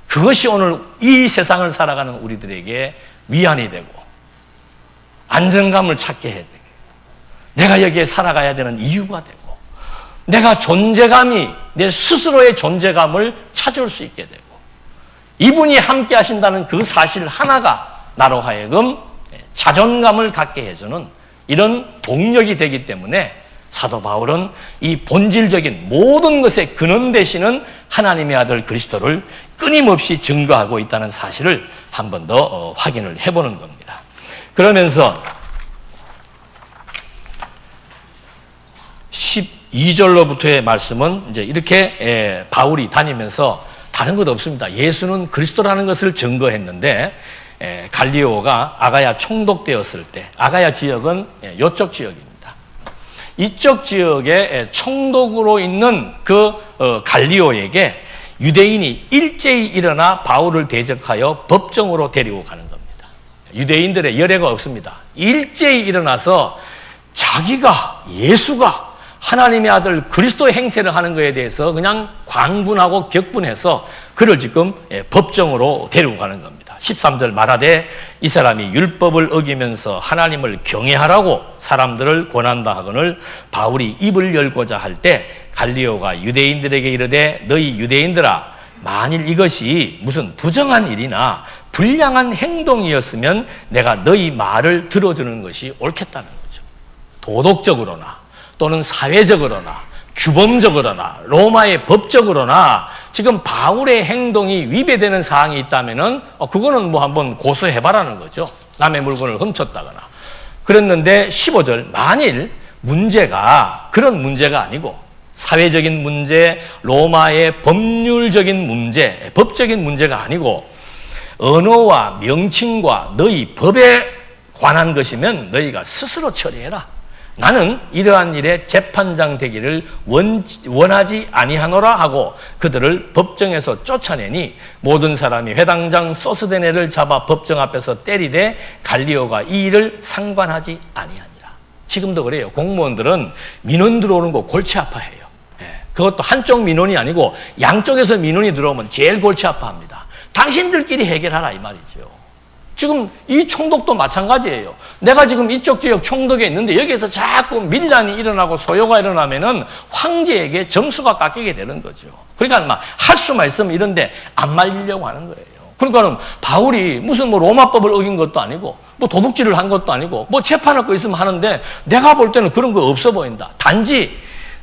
그것이 오늘 이 세상을 살아가는 우리들에게 위안이 되고 안정감을 찾게 해야 되고, 내가 여기에 살아가야 되는 이유가 되고, 내가 존재감이, 내 스스로의 존재감을 찾을 수 있게 되고, 이분이 함께 하신다는 그 사실 하나가 나로 하여금 자존감을 갖게 해주는 이런 동력이 되기 때문에 사도 바울은 이 본질적인 모든 것의 근원 되시는 하나님의 아들 그리스도를 끊임없이 증거하고 있다는 사실을 한 번 더 확인을 해보는 겁니다. 그러면서 12절로부터의 말씀은 이제 이렇게 바울이 다니면서 다른 것 없습니다. 예수는 그리스도라는 것을 증거했는데 갈리오가 아가야 총독되었을 때, 아가야 지역은 이쪽 지역입니다. 이쪽 지역에 총독으로 있는 그 갈리오에게 유대인이 일제히 일어나 바울을 대적하여 법정으로 데리고 가는 겁니다. 유대인들의 열애가 없습니다. 일제히 일어나서 자기가 예수가 하나님의 아들 그리스도의 행세를 하는 것에 대해서 그냥 광분하고 격분해서 그를 지금 법정으로 데리고 가는 겁니다. 13절 말하되 이 사람이 율법을 어기면서 하나님을 경외하라고 사람들을 권한다 하거늘 바울이 입을 열고자 할 때 갈리오가 유대인들에게 이르되 너희 유대인들아 만일 이것이 무슨 부정한 일이나 불량한 행동이었으면 내가 너희 말을 들어주는 것이 옳겠다는 거죠. 도덕적으로나 또는 사회적으로나 규범적으로나 로마의 법적으로나 지금 바울의 행동이 위배되는 사항이 있다면은 그거는 뭐 한번 고소해봐라는 거죠. 남의 물건을 훔쳤다거나. 그랬는데 15절 만일 문제가 그런 문제가 아니고 사회적인 문제, 로마의 법률적인 문제, 법적인 문제가 아니고 언어와 명칭과 너희 법에 관한 것이면 너희가 스스로 처리해라. 나는 이러한 일에 재판장 되기를 원하지 아니하노라 하고 그들을 법정에서 쫓아내니 모든 사람이 회당장 소스데네를 잡아 법정 앞에서 때리되 갈리오가 이 일을 상관하지 아니하니라. 지금도 그래요. 공무원들은 민원 들어오는 거 골치 아파해요. 그것도 한쪽 민원이 아니고 양쪽에서 민원이 들어오면 제일 골치 아파합니다. 당신들끼리 해결하라 이 말이죠. 지금 이 총독도 마찬가지예요. 내가 지금 이쪽 지역 총독에 있는데 여기에서 자꾸 밀란이 일어나고 소요가 일어나면은 황제에게 점수가 깎이게 되는 거죠. 그러니까 막 할 수만 있으면 이런데 안 말리려고 하는 거예요. 그러니까는 바울이 무슨 뭐 로마법을 어긴 것도 아니고 뭐 도둑질을 한 것도 아니고 뭐 재판할 거 있으면 하는데 내가 볼 때는 그런 거 없어 보인다. 단지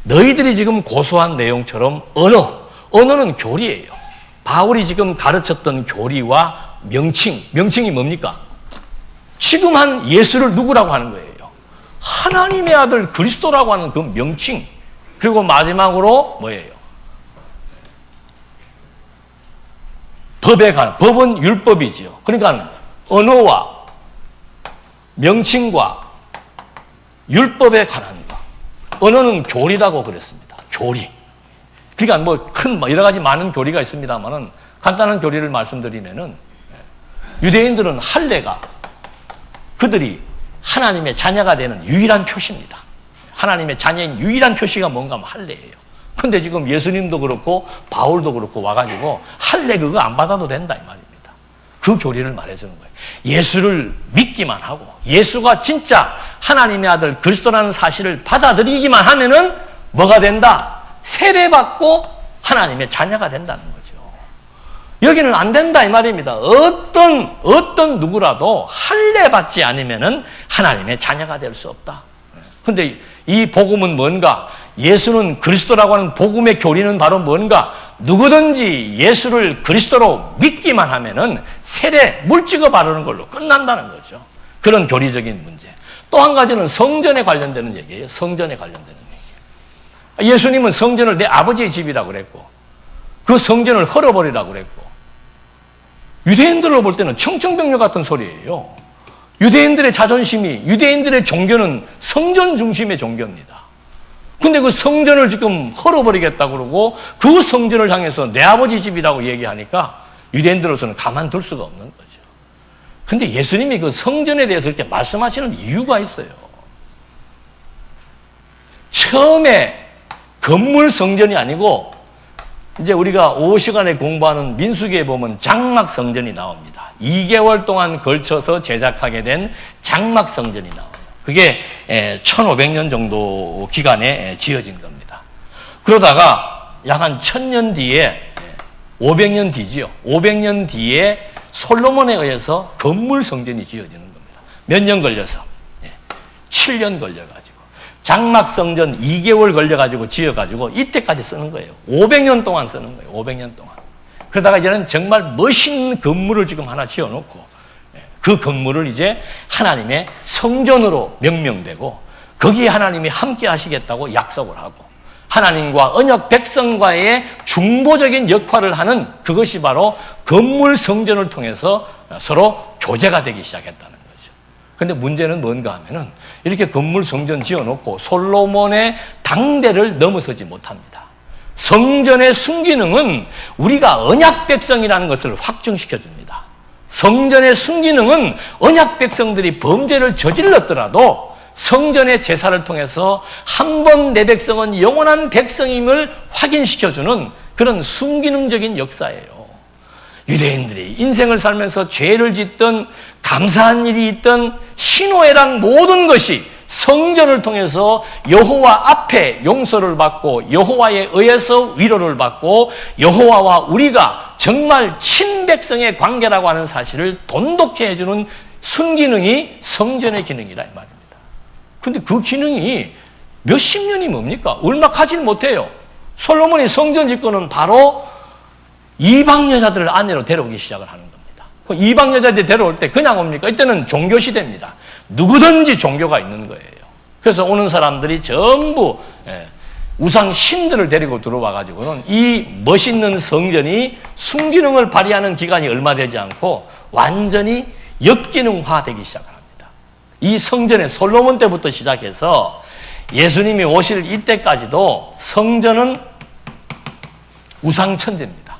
너희들이 지금 고소한 내용처럼 언어는 교리예요. 바울이 지금 가르쳤던 교리와 명칭이 뭡니까? 지금 한 예수를 누구라고 하는 거예요? 하나님의 아들 그리스도라고 하는 그 명칭. 그리고 마지막으로 뭐예요? 법에 관한, 법은 율법이지요. 그러니까 언어와 명칭과 율법에 관한 것. 언어는 교리라고 그랬습니다. 교리. 그러니까 뭐 큰 여러 가지 많은 교리가 있습니다만은 간단한 교리를 말씀드리면은 유대인들은 할례가 그들이 하나님의 자녀가 되는 유일한 표시입니다. 하나님의 자녀인 유일한 표시가 뭔가 하면 할례예요. 근데 지금 예수님도 그렇고 바울도 그렇고 와가지고 할례 그거 안 받아도 된다 이 말입니다. 그 교리를 말해주는 거예요. 예수를 믿기만 하고 예수가 진짜 하나님의 아들 그리스도라는 사실을 받아들이기만 하면은 뭐가 된다? 세례받고 하나님의 자녀가 된다는 거죠. 여기는 안 된다 이 말입니다. 어떤 누구라도 할례 받지 않으면은 하나님의 자녀가 될 수 없다. 근데 이 복음은 뭔가? 예수는 그리스도라고 하는 복음의 교리는 바로 뭔가? 누구든지 예수를 그리스도로 믿기만 하면은 세례 물 찍어 바르는 걸로 끝난다는 거죠. 그런 교리적인 문제. 또 한 가지는 성전에 관련되는 얘기예요. 성전에 관련되는 얘기. 예수님은 성전을 내 아버지의 집이라고 그랬고 그 성전을 헐어버리라고 그랬고 유대인들로 볼 때는 청천벽력 같은 소리예요. 유대인들의 자존심이, 유대인들의 종교는 성전 중심의 종교입니다. 근데 그 성전을 지금 헐어버리겠다고 그러고 그 성전을 향해서 내 아버지 집이라고 얘기하니까 유대인들로서는 가만둘 수가 없는 거죠. 근데 예수님이 그 성전에 대해서 이렇게 말씀하시는 이유가 있어요. 처음에 건물 성전이 아니고 이제 우리가 오후 시간에 공부하는 민수기에 보면 장막 성전이 나옵니다. 2개월 동안 걸쳐서 제작하게 된 장막 성전이 나와요. 그게 1500년 정도 기간에 지어진 겁니다. 그러다가 약 한 1000년 뒤에 500년 뒤지요. 500년 뒤에 솔로몬에 의해서 건물 성전이 지어지는 겁니다. 몇 년 걸려서? 7년 걸려가지고. 장막 성전 2개월 걸려가지고 지어가지고 이때까지 쓰는 거예요. 500년 동안 쓰는 거예요. 500년 동안. 그러다가 이제는 정말 멋있는 건물을 지금 하나 지어놓고 그 건물을 이제 하나님의 성전으로 명명되고 거기에 하나님이 함께 하시겠다고 약속을 하고 하나님과 언약 백성과의 중보적인 역할을 하는 그것이 바로 건물 성전을 통해서 서로 교제가 되기 시작했다는 거죠. 그런데 문제는 뭔가 하면은 이렇게 건물 성전 지어놓고 솔로몬의 당대를 넘어서지 못합니다. 성전의 순기능은 우리가 언약 백성이라는 것을 확증시켜 줍니다. 성전의 순기능은 언약 백성들이 범죄를 저질렀더라도 성전의 제사를 통해서 한 번 내 백성은 영원한 백성임을 확인시켜주는 그런 순기능적인 역사예요. 유대인들이 인생을 살면서 죄를 짓든 감사한 일이 있든 희노애락 모든 것이 성전을 통해서 여호와 앞에 용서를 받고 여호와에 의해서 위로를 받고 여호와와 우리가 정말 친백성의 관계라고 하는 사실을 돈독해 해주는 순기능이 성전의 기능이다 이 말입니다. 근데 그 기능이 몇십 년이 뭡니까? 얼마 가지 못해요. 솔로몬이 성전 짓고는 바로 이방 여자들을 아내로 데려오기 시작을 하는 겁니다. 그 이방 여자들이 데려올 때 그냥 옵니까? 이때는 종교 시대입니다. 누구든지 종교가 있는 거예요. 그래서 오는 사람들이 전부 우상 신들을 데리고 들어와 가지고는 이 멋있는 성전이 순기능을 발휘하는 기간이 얼마 되지 않고 완전히 역기능화되기 시작합니다. 이 성전의 솔로몬 때부터 시작해서 예수님이 오실 이때까지도 성전은 우상천재입니다.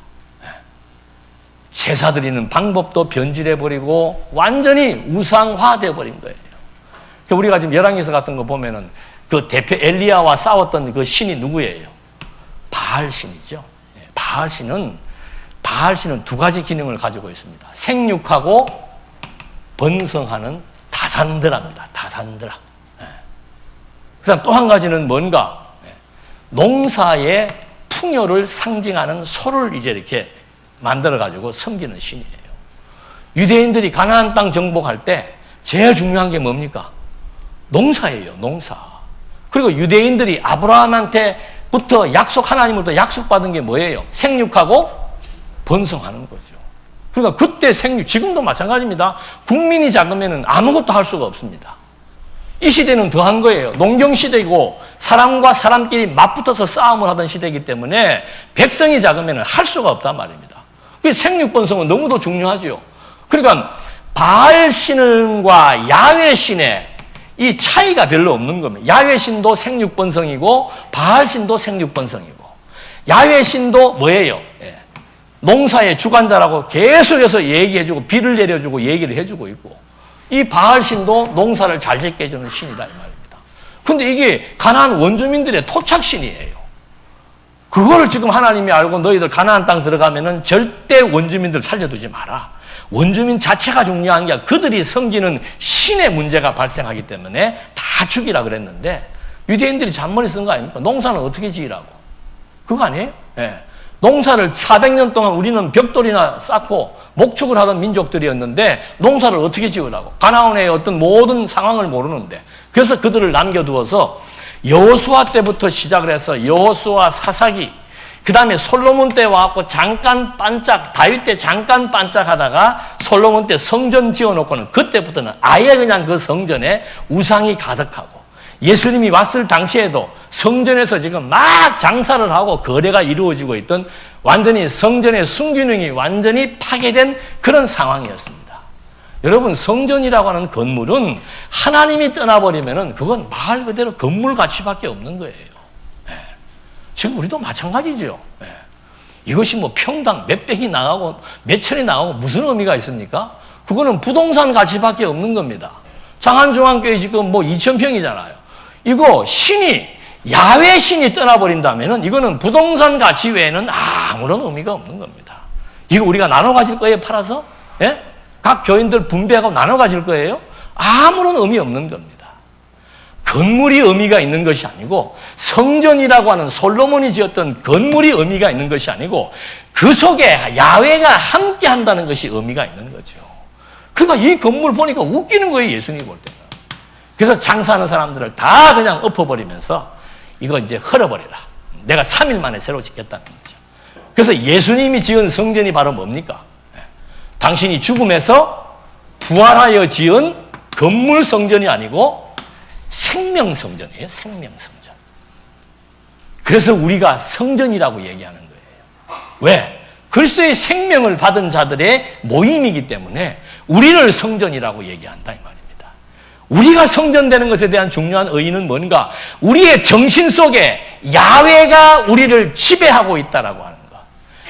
제사 드리는 방법도 변질해버리고 완전히 우상화되어 버린 거예요. 우리가 지금 열왕기서 같은 거 보면은 그 대표 엘리야와 싸웠던 그 신이 누구예요? 바알신이죠. 바알신은 두 가지 기능을 가지고 있습니다. 생육하고 번성하는 다산드라입니다. 다산드라. 그다음 또 한 가지는 뭔가 농사의 풍요를 상징하는 소를 이제 이렇게 만들어 가지고 섬기는 신이에요. 유대인들이 가나안 땅 정복할 때 제일 중요한 게 뭡니까? 농사예요. 농사. 그리고 유대인들이 아브라함한테부터 하나님으로부터 약속받은 게 뭐예요? 생육하고 번성하는 거죠. 그러니까 그때 지금도 마찬가지입니다. 국민이 작으면 아무것도 할 수가 없습니다. 이 시대는 더한 거예요. 농경시대이고 사람과 사람끼리 맞붙어서 싸움을 하던 시대이기 때문에 백성이 작으면 할 수가 없단 말입니다. 생육번성은 너무도 중요하죠. 그러니까 바알신과 야훼신의 이 차이가 별로 없는 겁니다. 야훼신도 생육번성이고 바알신도 생육번성이고 야훼신도 뭐예요? 농사의 주관자라고 계속해서 얘기해주고 비를 내려주고 얘기를 해주고 있고 이 바알신도 농사를 잘 짓게 해주는 신이다 이 말입니다. 근데 이게 가나안 원주민들의 토착신이에요. 그거를 지금 하나님이 알고 너희들 가나안 땅 들어가면은 절대 원주민들 살려두지 마라. 원주민 자체가 중요한 게 아니라 그들이 섬기는 신의 문제가 발생하기 때문에 다 죽이라 그랬는데 유대인들이 잔머리 쓴 거 아닙니까? 농사는 어떻게 지으라고? 그거 아니에요? 네. 농사를 400년 동안 우리는 벽돌이나 쌓고 목축을 하던 민족들이었는데 농사를 어떻게 지으라고? 가나안의 어떤 모든 상황을 모르는데 그래서 그들을 남겨두어서 여호수아 때부터 시작을 해서 여호수아 사사기 그 다음에 솔로몬 때 와갖고 잠깐 반짝 다윗 때 잠깐 반짝하다가 솔로몬 때 성전 지어놓고는 그때부터는 아예 그냥 그 성전에 우상이 가득하고 예수님이 왔을 당시에도 성전에서 지금 막 장사를 하고 거래가 이루어지고 있던 완전히 성전의 순기능이 완전히 파괴된 그런 상황이었습니다. 여러분 성전이라고 하는 건물은 하나님이 떠나버리면은 그건 말 그대로 건물 가치밖에 없는 거예요. 지금 우리도 마찬가지죠. 이것이 뭐 평당 몇백이 나가고 몇천이 나가고 무슨 의미가 있습니까? 그거는 부동산 가치밖에 없는 겁니다. 장안중앙교회 지금 뭐 2,000평이잖아요. 이거 야훼 신이 떠나버린다면은 이거는 부동산 가치 외에는 아무런 의미가 없는 겁니다. 이거 우리가 나눠 가질 거예요, 팔아서? 예? 각 교인들 분배하고 나눠 가질 거예요? 아무런 의미 없는 겁니다. 건물이 의미가 있는 것이 아니고 성전이라고 하는 솔로몬이 지었던 건물이 의미가 있는 것이 아니고 그 속에 야훼가 함께 한다는 것이 의미가 있는 거죠. 그러니까 이 건물 보니까 웃기는 거예요, 예수님이 볼 때는. 그래서 장사하는 사람들을 다 그냥 엎어버리면서 이거 이제 헐어버려라. 내가 3일 만에 새로 짓겠다는 거죠. 그래서 예수님이 지은 성전이 바로 뭡니까? 당신이 죽음에서 부활하여 지은 건물 성전이 아니고 생명성전이에요. 생명성전. 그래서 우리가 성전이라고 얘기하는 거예요. 왜? 그리스도의 생명을 받은 자들의 모임이기 때문에 우리를 성전이라고 얘기한다 이 말입니다. 우리가 성전되는 것에 대한 중요한 의의는 뭔가? 우리의 정신 속에 야훼가 우리를 지배하고 있다라고 하는 것.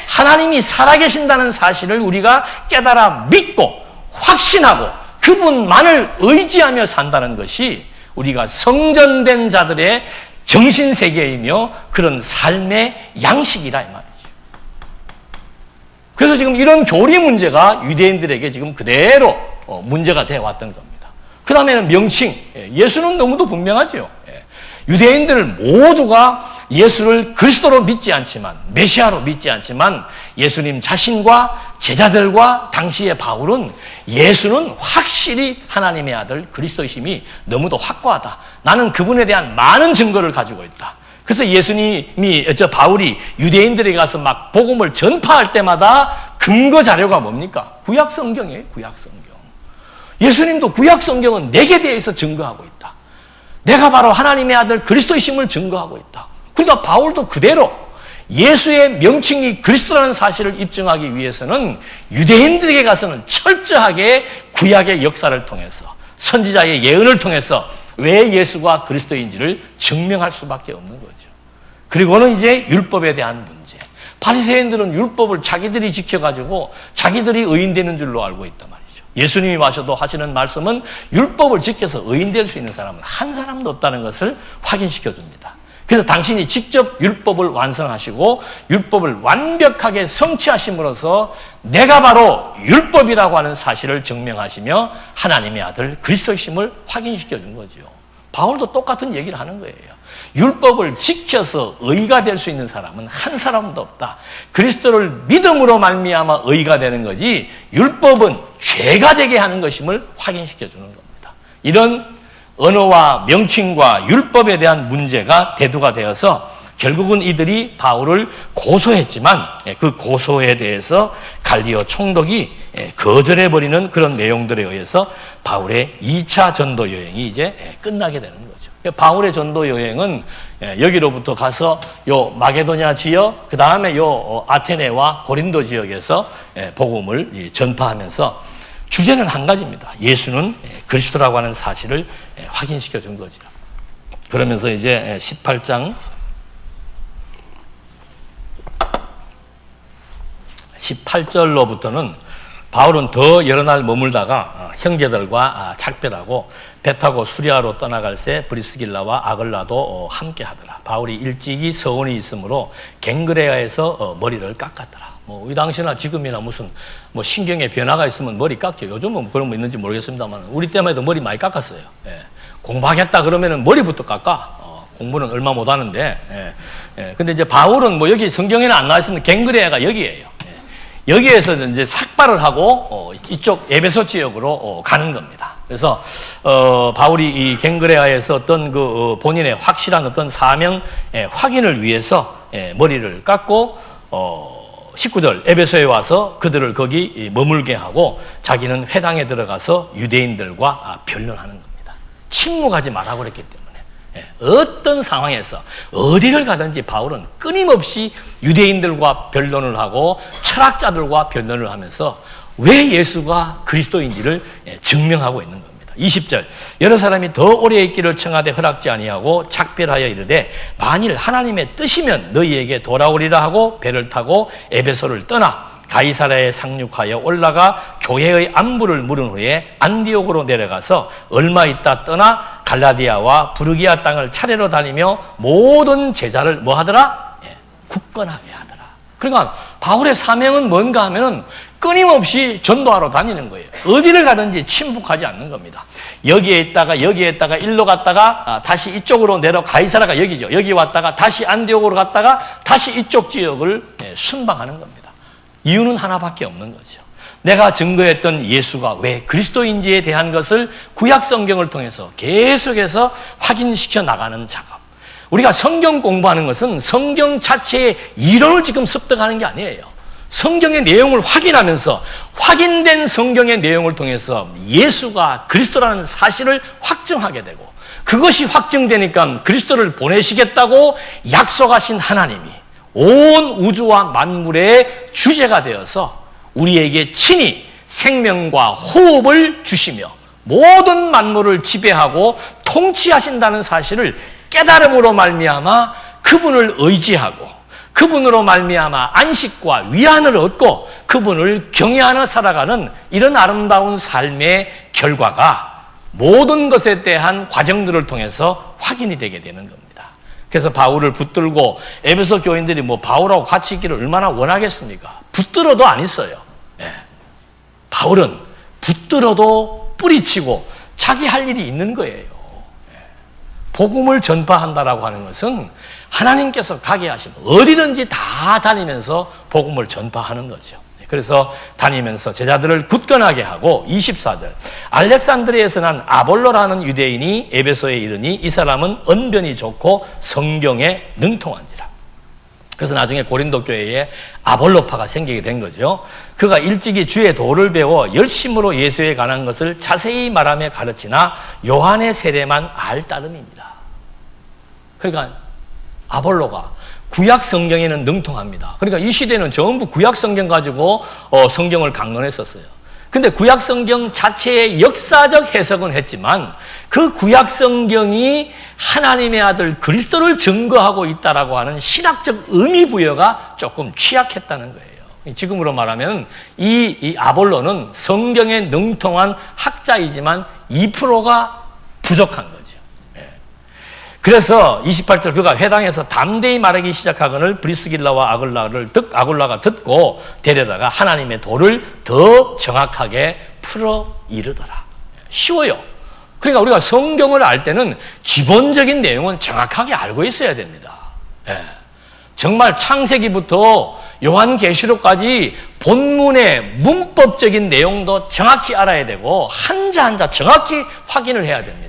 하나님이 살아계신다는 사실을 우리가 깨달아 믿고 확신하고 그분만을 의지하며 산다는 것이 우리가 성전된 자들의 정신세계이며 그런 삶의 양식이라 이 말이죠. 그래서 지금 이런 교리 문제가 유대인들에게 지금 그대로 문제가 되어 왔던 겁니다. 그 다음에는 명칭. 예수는 너무도 분명하죠. 유대인들 모두가 예수를 그리스도로 믿지 않지만, 메시아로 믿지 않지만 예수님 자신과 제자들과 당시의 바울은 예수는 확실히 하나님의 아들 그리스도이심이 너무도 확고하다. 나는 그분에 대한 많은 증거를 가지고 있다. 그래서 바울이 유대인들에게 가서 막 복음을 전파할 때마다 근거 자료가 뭡니까? 구약 성경이에요, 구약 성경. 예수님도 구약 성경은 내게 대해서 증거하고 있다. 내가 바로 하나님의 아들 그리스도이심을 증거하고 있다. 그러니까 바울도 그대로 예수의 명칭이 그리스도라는 사실을 입증하기 위해서는 유대인들에게 가서는 철저하게 구약의 역사를 통해서 선지자의 예언을 통해서 왜 예수가 그리스도인지를 증명할 수밖에 없는 거죠. 그리고는 이제 율법에 대한 문제. 바리새인들은 율법을 자기들이 지켜가지고 자기들이 의인되는 줄로 알고 있단 말이에요. 예수님이 와서도 하시는 말씀은 율법을 지켜서 의인될 수 있는 사람은 한 사람도 없다는 것을 확인시켜 줍니다. 그래서 당신이 직접 율법을 완성하시고 율법을 완벽하게 성취하심으로써 내가 바로 율법이라고 하는 사실을 증명하시며 하나님의 아들 그리스도이심을 확인시켜 준 거죠. 바울도 똑같은 얘기를 하는 거예요. 율법을 지켜서 의가 될 수 있는 사람은 한 사람도 없다. 그리스도를 믿음으로 말미암아 의가 되는 거지 율법은 죄가 되게 하는 것임을 확인시켜 주는 겁니다. 이런 언어와 명칭과 율법에 대한 문제가 대두가 되어서 결국은 이들이 바울을 고소했지만 그 고소에 대해서 갈리오 총독이 거절해버리는 그런 내용들에 의해서 바울의 2차 전도 여행이 이제 끝나게 되는 거죠. 바울의 전도 여행은 여기로부터 가서 요 마게도냐 지역, 그 다음에 요 아테네와 고린도 지역에서 복음을 전파하면서 주제는 한 가지입니다. 예수는 그리스도라고 하는 사실을 확인시켜 준 거죠. 그러면서 이제 18장 18절로부터는 바울은 더 여러 날 머물다가 형제들과 작별하고 배 타고 수리아로 떠나갈새 브리스길라와 아글라도 함께 하더라. 바울이 일찍이 서원이 있으므로 갱그레아에서 머리를 깎았더라. 이 당시나 지금이나 무슨 신경에 변화가 있으면 머리 깎죠. 요즘은 그런 거 있는지 모르겠습니다만 우리 때만 해도 머리 많이 깎았어요. 공부하겠다 그러면은 머리부터 깎아. 공부는 얼마 못 하는데. 근데 이제 바울은 여기 성경에는 안 나와 있으면 갱그레아가 여기예요. 여기에서 이제 삭발을 하고 이쪽 에베소 지역으로 가는 겁니다. 그래서 바울이 이 갱그레아에서 어떤 그 본인의 확실한 어떤 사명 확인을 위해서 머리를 깎고 19절 에베소에 와서 그들을 거기 머물게 하고 자기는 회당에 들어가서 유대인들과 변론하는 겁니다. 침묵하지 말라고 그랬기 때문에 어떤 상황에서 어디를 가든지 바울은 끊임없이 유대인들과 변론을 하고 철학자들과 변론을 하면서 왜 예수가 그리스도인지를 증명하고 있는 겁니다. 20절 여러 사람이 더 오래 있기를 청하되 허락지 아니하고 작별하여 이르되 만일 하나님의 뜻이면 너희에게 돌아오리라 하고 배를 타고 에베소를 떠나 가이사랴에 상륙하여 올라가 교회의 안부를 물은 후에 안디옥으로 내려가서 얼마 있다 떠나 갈라디아와 부르기아 땅을 차례로 다니며 모든 제자를 뭐 하더라? 굳건하게 하더라. 그러니까 바울의 사명은 뭔가 하면은 끊임없이 전도하러 다니는 거예요. 어디를 가든지 침묵하지 않는 겁니다. 여기에 있다가 일로 갔다가 다시 이쪽으로 내려 가이사랴가 여기죠. 여기 왔다가 다시 안디옥으로 갔다가 다시 이쪽 지역을 순방하는 겁니다. 이유는 하나밖에 없는 거죠. 내가 증거했던 예수가 왜 그리스도인지에 대한 것을 구약 성경을 통해서 계속해서 확인시켜 나가는 작업. 우리가 성경 공부하는 것은 성경 자체의 이론을 지금 습득하는 게 아니에요. 성경의 내용을 확인하면서 확인된 성경의 내용을 통해서 예수가 그리스도라는 사실을 확증하게 되고 그것이 확증되니까 그리스도를 보내시겠다고 약속하신 하나님이 온 우주와 만물의 주제가 되어서 우리에게 친히 생명과 호흡을 주시며 모든 만물을 지배하고 통치하신다는 사실을 깨달음으로 말미암아 그분을 의지하고 그분으로 말미암아 안식과 위안을 얻고 그분을 경외하며 살아가는 이런 아름다운 삶의 결과가 모든 것에 대한 과정들을 통해서 확인이 되게 되는 겁니다. 그래서 바울을 붙들고 에베소 교인들이 뭐 바울하고 같이 있기를 얼마나 원하겠습니까? 붙들어도 안 있어요. 예. 바울은 붙들어도 뿌리치고 자기 할 일이 있는 거예요. 예. 복음을 전파한다라고 하는 것은 하나님께서 가게 하시면 어디든지 다 다니면서 복음을 전파하는 거죠. 그래서 다니면서 제자들을 굳건하게 하고 24절 알렉산드리아에서 난 아볼로라는 유대인이 에베소에 이르니 이 사람은 언변이 좋고 성경에 능통한지라. 그래서 나중에 고린도 교회에 아볼로파가 생기게 된 거죠. 그가 일찍이 주의 도를 배워 열심으로 예수에 관한 것을 자세히 말하며 가르치나 요한의 세례만 알 따름입니다. 그러니까 아볼로가 구약 성경에는 능통합니다. 그러니까 이 시대는 전부 구약 성경 가지고 성경을 강론했었어요. 근데 구약 성경 자체의 역사적 해석은 했지만 그 구약 성경이 하나님의 아들 그리스도를 증거하고 있다라고 하는 신학적 의미 부여가 조금 취약했다는 거예요. 지금으로 말하면 이 아볼로는 성경에 능통한 학자이지만 2%가 부족한 거죠. 그래서 28절 그가 회당에서 담대히 말하기 시작하거늘 브리스길라와 아굴라가 듣고 데려다가 하나님의 도를 더 정확하게 풀어 이르더라. 쉬워요. 그러니까 우리가 성경을 알 때는 기본적인 내용은 정확하게 알고 있어야 됩니다. 예. 정말 창세기부터 요한계시록까지 본문의 문법적인 내용도 정확히 알아야 되고 한자 한자 정확히 확인을 해야 됩니다.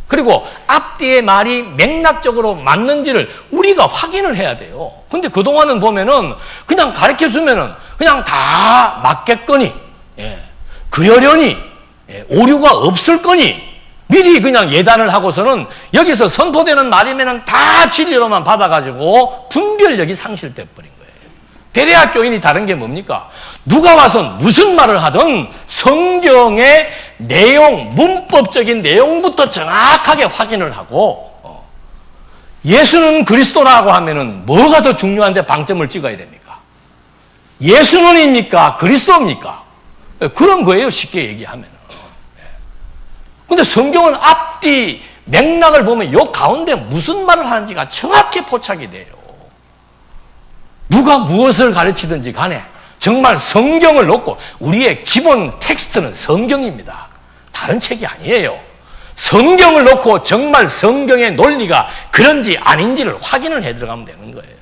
그리고 앞뒤의 말이 맥락적으로 맞는지를 우리가 확인을 해야 돼요. 근데 그동안은 보면은 그냥 가르쳐 주면은 그냥 다 맞겠거니, 그러려니, 오류가 없을 거니, 미리 그냥 예단을 하고서는 여기서 선포되는 말이면은 다 진리로만 받아가지고 분별력이 상실돼 버린 거예요. 베레아 교인이 다른 게 뭡니까? 누가 와서 무슨 말을 하든 성경의 내용, 문법적인 내용부터 정확하게 확인을 하고 예수는 그리스도라고 하면은 뭐가 더 중요한데 방점을 찍어야 됩니까? 예수는입니까? 그리스도입니까? 그런 거예요, 쉽게 얘기하면. 근데 성경은 앞뒤 맥락을 보면 요 가운데 무슨 말을 하는지가 정확히 포착이 돼요. 누가 무엇을 가르치든지 간에 정말 성경을 놓고 우리의 기본 텍스트는 성경입니다. 다른 책이 아니에요. 성경을 놓고 정말 성경의 논리가 그런지 아닌지를 확인을 해 들어가면 되는 거예요.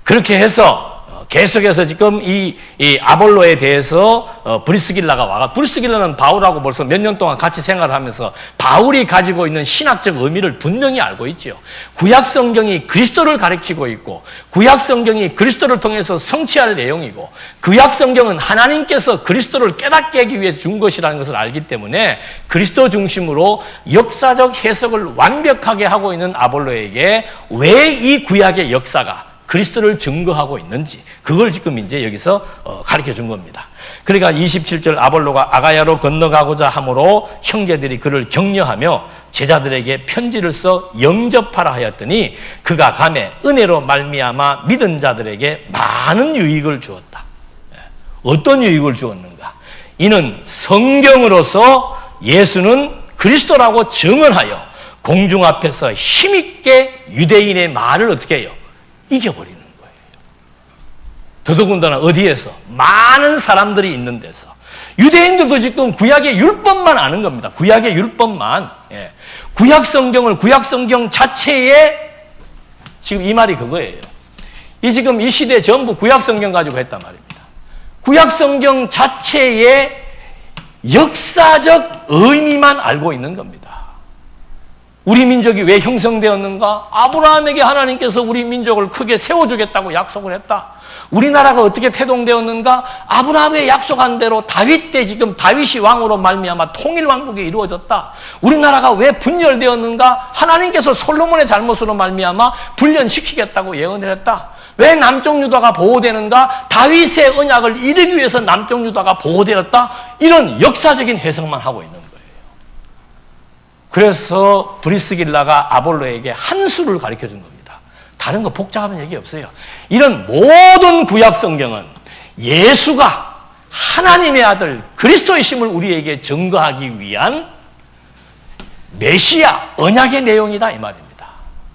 그렇게 해서 계속해서 지금 이 아볼로에 대해서 브리스길라가 와가 브리스길라는 바울하고 벌써 몇 년 동안 같이 생활하면서 바울이 가지고 있는 신학적 의미를 분명히 알고 있죠. 구약 성경이 그리스도를 가리키고 있고 구약 성경이 그리스도를 통해서 성취할 내용이고 구약 성경은 하나님께서 그리스도를 깨닫게 하기 위해 준 것이라는 것을 알기 때문에 그리스도 중심으로 역사적 해석을 완벽하게 하고 있는 아볼로에게 왜 이 구약의 역사가 그리스도를 증거하고 있는지 그걸 지금 이제 여기서 가르쳐 준 겁니다. 그러니까 27절 아볼로가 아가야로 건너가고자 하므로 형제들이 그를 격려하며 제자들에게 편지를 써 영접하라 하였더니 그가 가매 은혜로 말미암아 믿은 자들에게 많은 유익을 주었다. 어떤 유익을 주었는가? 이는 성경으로서 예수는 그리스도라고 증언하여 공중 앞에서 힘있게 유대인의 말을 어떻게 해요? 이겨버리는 거예요. 더더군다나 어디에서? 많은 사람들이 있는 데서. 유대인들도 지금 구약의 율법만 아는 겁니다. 구약의 율법만. 구약 성경을 구약 성경 자체에 지금 이 말이 그거예요. 지금 이 시대 전부 구약 성경 가지고 했단 말입니다. 구약 성경 자체의 역사적 의미만 알고 있는 겁니다. 우리 민족이 왜 형성되었는가? 아브라함에게 하나님께서 우리 민족을 크게 세워주겠다고 약속을 했다. 우리나라가 어떻게 태동되었는가? 아브라함의 약속한 대로 다윗 때 지금 다윗이 왕으로 말미암아 통일 왕국이 이루어졌다. 우리나라가 왜 분열되었는가? 하나님께서 솔로몬의 잘못으로 말미암아 분열시키겠다고 예언을 했다. 왜 남쪽 유다가 보호되는가? 다윗의 언약을 이루기 위해서 남쪽 유다가 보호되었다. 이런 역사적인 해석만 하고 있는 거예요. 그래서 브리스길라가 아볼로에게 한 수를 가르쳐 준 겁니다. 다른 거 복잡한 얘기 없어요. 이런 모든 구약 성경은 예수가 하나님의 아들 그리스도의 심을 우리에게 증거하기 위한 메시아 언약의 내용이다 이 말입니다.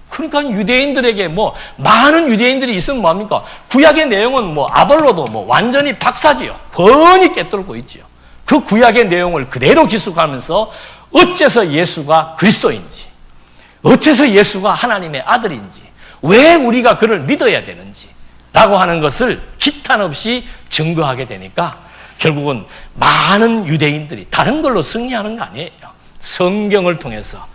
그러니까 유대인들에게 많은 유대인들이 있으면 뭐합니까? 구약의 내용은 아볼로도 완전히 박사지요. 훤히 꿰뚫고 있지요. 그 구약의 내용을 그대로 기술하면서 어째서 예수가 그리스도인지, 어째서 예수가 하나님의 아들인지, 왜 우리가 그를 믿어야 되는지 라고 하는 것을 기탄 없이 증거하게 되니까 결국은 많은 유대인들이 다른 걸로 승리하는 거 아니에요. 성경을 통해서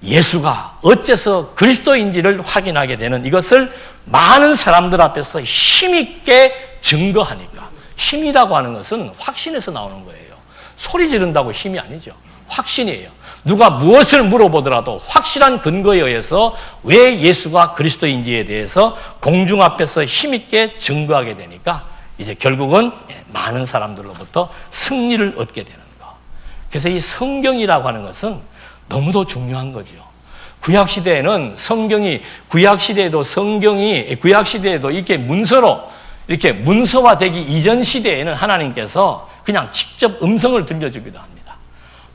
예수가 어째서 그리스도인지를 확인하게 되는 이것을 많은 사람들 앞에서 힘있게 증거하니까, 힘이라고 하는 것은 확신에서 나오는 거예요. 소리 지른다고 힘이 아니죠. 확신이에요. 누가 무엇을 물어보더라도 확실한 근거에 의해서 왜 예수가 그리스도인지에 대해서 공중 앞에서 힘있게 증거하게 되니까 이제 결국은 많은 사람들로부터 승리를 얻게 되는 거. 그래서 이 성경이라고 하는 것은 너무도 중요한 거죠. 구약시대에는 구약시대에도 이렇게 이렇게 문서화되기 이전 시대에는 하나님께서 그냥 직접 음성을 들려주기도 합니다.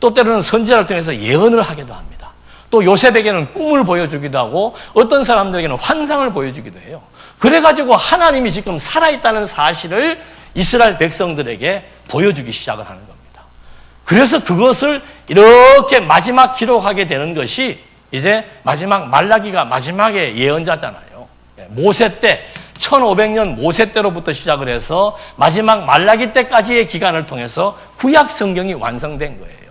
또 때로는 선지자를 통해서 예언을 하기도 합니다. 또 요셉에게는 꿈을 보여주기도 하고 어떤 사람들에게는 환상을 보여주기도 해요. 그래가지고 하나님이 지금 살아있다는 사실을 이스라엘 백성들에게 보여주기 시작을 하는 겁니다. 그래서 그것을 이렇게 마지막 기록하게 되는 것이 이제 마지막 말라기가 마지막에 예언자잖아요. 모세 때 1500년 모세 때로부터 시작을 해서 마지막 말라기 때까지의 기간을 통해서 구약 성경이 완성된 거예요.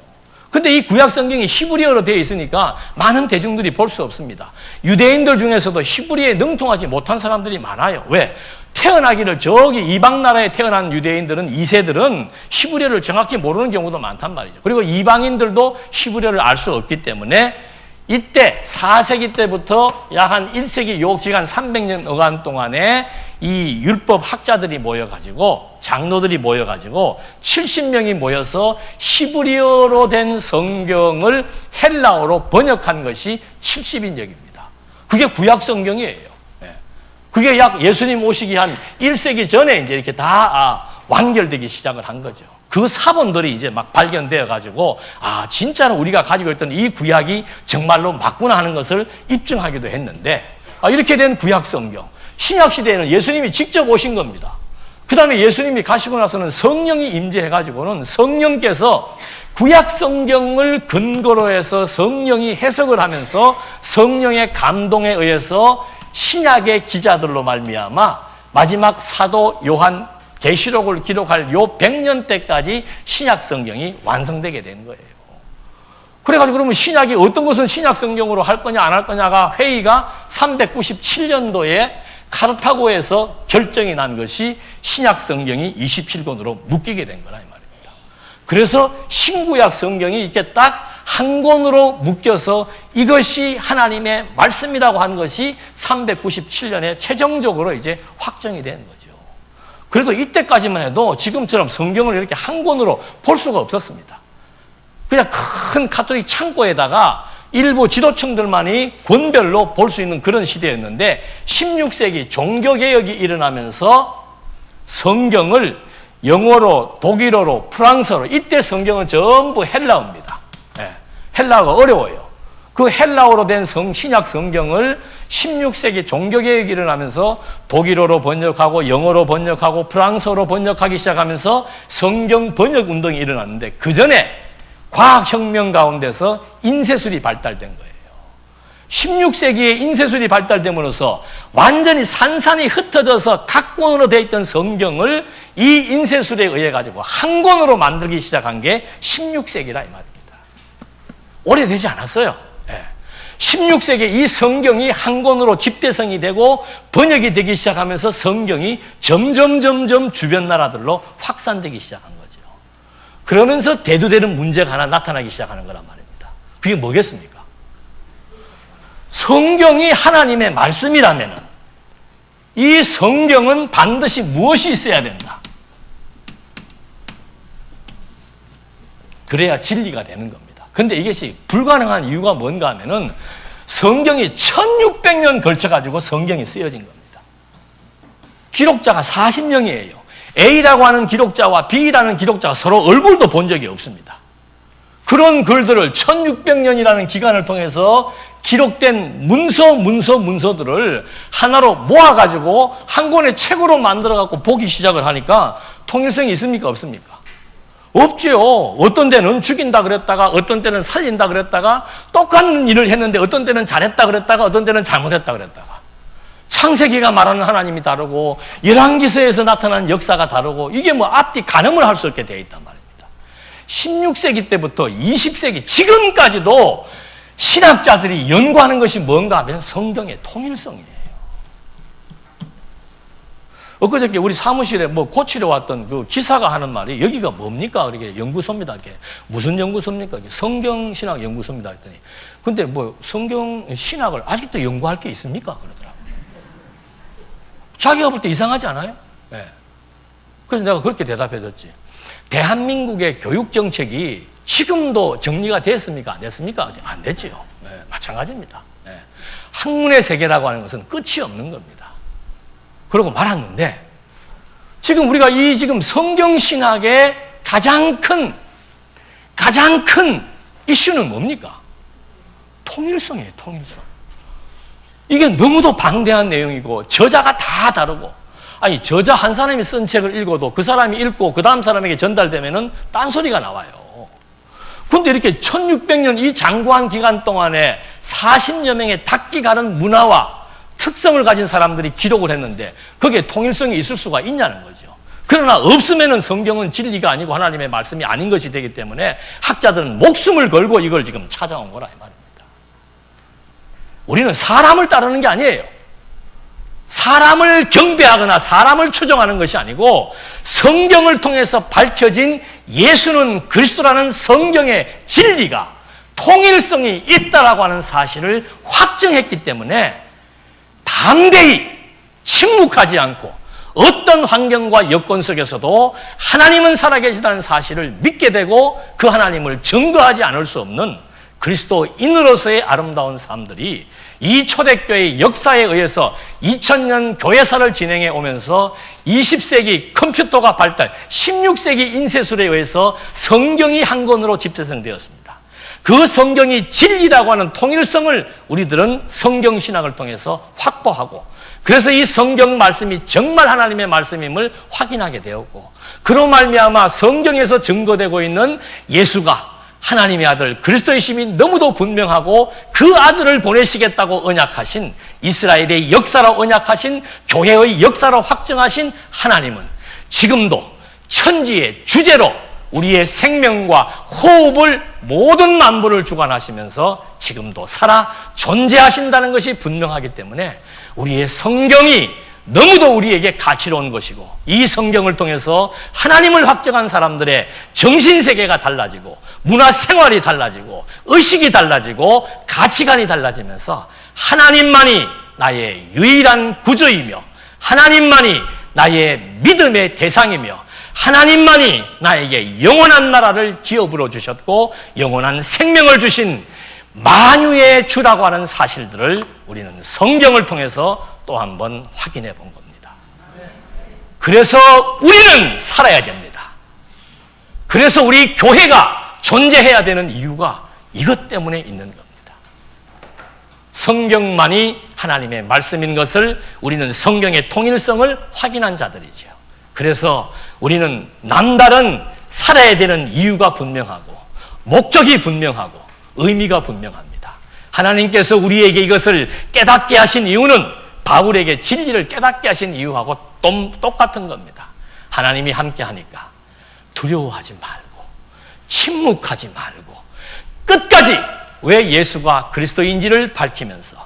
근데 이 구약 성경이 히브리어로 되어 있으니까 많은 대중들이 볼 수 없습니다. 유대인들 중에서도 히브리어에 능통하지 못한 사람들이 많아요. 왜? 태어나기를 저기 이방 나라에 태어난 유대인들은 2세들은 히브리어를 정확히 모르는 경우도 많단 말이죠. 그리고 이방인들도 히브리어를 알 수 없기 때문에 이때 4세기 때부터 약 한 1세기 요 기간 300년 어간 동안에 이 율법 학자들이 모여가지고 장로들이 모여가지고 70명이 모여서 히브리어로 된 성경을 헬라어로 번역한 것이 70인역입니다. 그게 구약 성경이에요. 그게 약 예수님 오시기 한 1세기 전에 이제 이렇게 다 완결되기 시작을 한 거죠. 그 사본들이 이제 막 발견되어 가지고 진짜로 우리가 가지고 있던 이 구약이 정말로 맞구나 하는 것을 입증하기도 했는데 이렇게 된 구약 성경, 신약 시대에는 예수님이 직접 오신 겁니다. 그 다음에 예수님이 가시고 나서는 성령이 임재해 가지고는 성령께서 구약 성경을 근거로 해서 성령이 해석을 하면서 성령의 감동에 의해서 신약의 기자들로 말미암아 마지막 사도 요한 계시록을 기록할 요 100년 때까지 신약 성경이 완성되게 된 거예요. 그래가지고 그러면 신약이 어떤 것은 신약 성경으로 할 거냐 안 할 거냐가 회의가 397년도에 카르타고에서 결정이 난 것이 신약 성경이 27권으로 묶이게 된 거라 이 말입니다. 그래서 신구약 성경이 이렇게 딱 한 권으로 묶여서 이것이 하나님의 말씀이라고 한 것이 397년에 최종적으로 이제 확정이 된 거죠. 그래도 이때까지만 해도 지금처럼 성경을 이렇게 한 권으로 볼 수가 없었습니다. 그냥 큰 카톨릭 창고에다가 일부 지도층들만이 권별로 볼 수 있는 그런 시대였는데 16세기 종교개혁이 일어나면서 성경을 영어로, 독일어로, 프랑스어로, 이때 성경은 전부 헬라어입니다. 헬라어가 어려워요. 그 헬라어로 된 신약 성경을 16세기 종교개혁이 일어나면서 독일어로 번역하고 영어로 번역하고 프랑스어로 번역하기 시작하면서 성경 번역 운동이 일어났는데 그 전에 과학혁명 가운데서 인쇄술이 발달된 거예요. 16세기에 인쇄술이 발달됨으로써 완전히 산산이 흩어져서 각 권으로 되어 있던 성경을 이 인쇄술에 의해 가지고 한 권으로 만들기 시작한 게 16세기라 이 말입니다. 오래되지 않았어요. 16세기에 이 성경이 한 권으로 집대성이 되고 번역이 되기 시작하면서 성경이 점점 주변 나라들로 확산되기 시작한 거죠. 그러면서 대두되는 문제가 하나 나타나기 시작하는 거란 말입니다. 그게 뭐겠습니까? 성경이 하나님의 말씀이라면 이 성경은 반드시 무엇이 있어야 된다. 그래야 진리가 되는 겁니다. 근데 이것이 불가능한 이유가 뭔가 하면은 성경이 1600년 걸쳐가지고 성경이 쓰여진 겁니다. 기록자가 40명이에요. A라고 하는 기록자와 B라는 기록자가 서로 얼굴도 본 적이 없습니다. 그런 글들을 1600년이라는 기간을 통해서 기록된 문서들을 하나로 모아가지고 한 권의 책으로 만들어갖고 보기 시작을 하니까 통일성이 있습니까? 없습니까? 없죠. 어떤 데는 죽인다 그랬다가 어떤 때는 살린다 그랬다가 똑같은 일을 했는데 어떤 때는 잘했다 그랬다가 어떤 때는 잘못했다 그랬다가 창세기가 말하는 하나님이 다르고 열왕기서에서 나타난 역사가 다르고 이게 뭐 앞뒤 가늠을 할 수 없게 되어 있단 말입니다. 16세기 때부터 20세기 지금까지도 신학자들이 연구하는 것이 뭔가 하면 성경의 통일성이에요. 엊그저께 우리 사무실에 뭐 고치러 왔던 그 기사가 하는 말이 여기가 뭡니까? 이렇게 연구소입니다. 이렇게 무슨 연구소입니까? 성경신학 연구소입니다. 했더니 근데 뭐 성경신학을 아직도 연구할 게 있습니까? 그러더라고요. 자기가 볼 때 이상하지 않아요? 네. 그래서 내가 그렇게 대답해줬지. 대한민국의 교육정책이 지금도 정리가 됐습니까? 안 됐습니까? 안 됐지요. 네, 마찬가지입니다. 네. 학문의 세계라고 하는 것은 끝이 없는 겁니다. 그러고 말았는데 지금 우리가 이 지금 성경신학의 가장 큰 이슈는 뭡니까? 통일성이에요. 통일성. 이게 너무도 방대한 내용이고 저자가 다 다르고 아니 저자 한 사람이 쓴 책을 읽어도 그 사람이 읽고 그 다음 사람에게 전달되면은 딴소리가 나와요. 근데 이렇게 1600년 이 장구한 기간 동안에 40여 명의 닭기 가른 문화와 특성을 가진 사람들이 기록을 했는데 거기에 통일성이 있을 수가 있냐는 거죠. 그러나 없으면은 성경은 진리가 아니고 하나님의 말씀이 아닌 것이 되기 때문에 학자들은 목숨을 걸고 이걸 지금 찾아온 거라 이 말입니다. 우리는 사람을 따르는 게 아니에요. 사람을 경배하거나 사람을 추종하는 것이 아니고 성경을 통해서 밝혀진 예수는 그리스도라는 성경의 진리가 통일성이 있다라고 하는 사실을 확증했기 때문에 담대히 침묵하지 않고 어떤 환경과 여건 속에서도 하나님은 살아계시다는 사실을 믿게 되고 그 하나님을 증거하지 않을 수 없는 그리스도인으로서의 아름다운 삶들이 이 초대교회의 역사에 의해서 2000년 교회사를 진행해 오면서 20세기 컴퓨터가 발달, 16세기 인쇄술에 의해서 성경이 한 권으로 집재성되었습니다. 그 성경이 진리라고 하는 통일성을 우리들은 성경신학을 통해서 확보하고 그래서 이 성경 말씀이 정말 하나님의 말씀임을 확인하게 되었고 그로 말미암아 성경에서 증거되고 있는 예수가 하나님의 아들 그리스도의 심이 너무도 분명하고 그 아들을 보내시겠다고 언약하신 이스라엘의 역사로 언약하신 교회의 역사로 확정하신 하나님은 지금도 천지의 주제로 우리의 생명과 호흡을 모든 만물을 주관하시면서 지금도 살아 존재하신다는 것이 분명하기 때문에 우리의 성경이 너무도 우리에게 가치로운 것이고 이 성경을 통해서 하나님을 확정한 사람들의 정신세계가 달라지고 문화생활이 달라지고 의식이 달라지고 가치관이 달라지면서 하나님만이 나의 유일한 구주이며 하나님만이 나의 믿음의 대상이며 하나님만이 나에게 영원한 나라를 기업으로 주셨고 영원한 생명을 주신 만유의 주라고 하는 사실들을 우리는 성경을 통해서 또 한 번 확인해 본 겁니다. 그래서 우리는 살아야 됩니다. 그래서 우리 교회가 존재해야 되는 이유가 이것 때문에 있는 겁니다. 성경만이 하나님의 말씀인 것을 우리는 성경의 통일성을 확인한 자들이죠. 그래서 우리는 남다른 살아야 되는 이유가 분명하고 목적이 분명하고 의미가 분명합니다. 하나님께서 우리에게 이것을 깨닫게 하신 이유는 바울에게 진리를 깨닫게 하신 이유하고 똑같은 겁니다. 하나님이 함께 하니까 두려워하지 말고 침묵하지 말고 끝까지 왜 예수가 그리스도인지를 밝히면서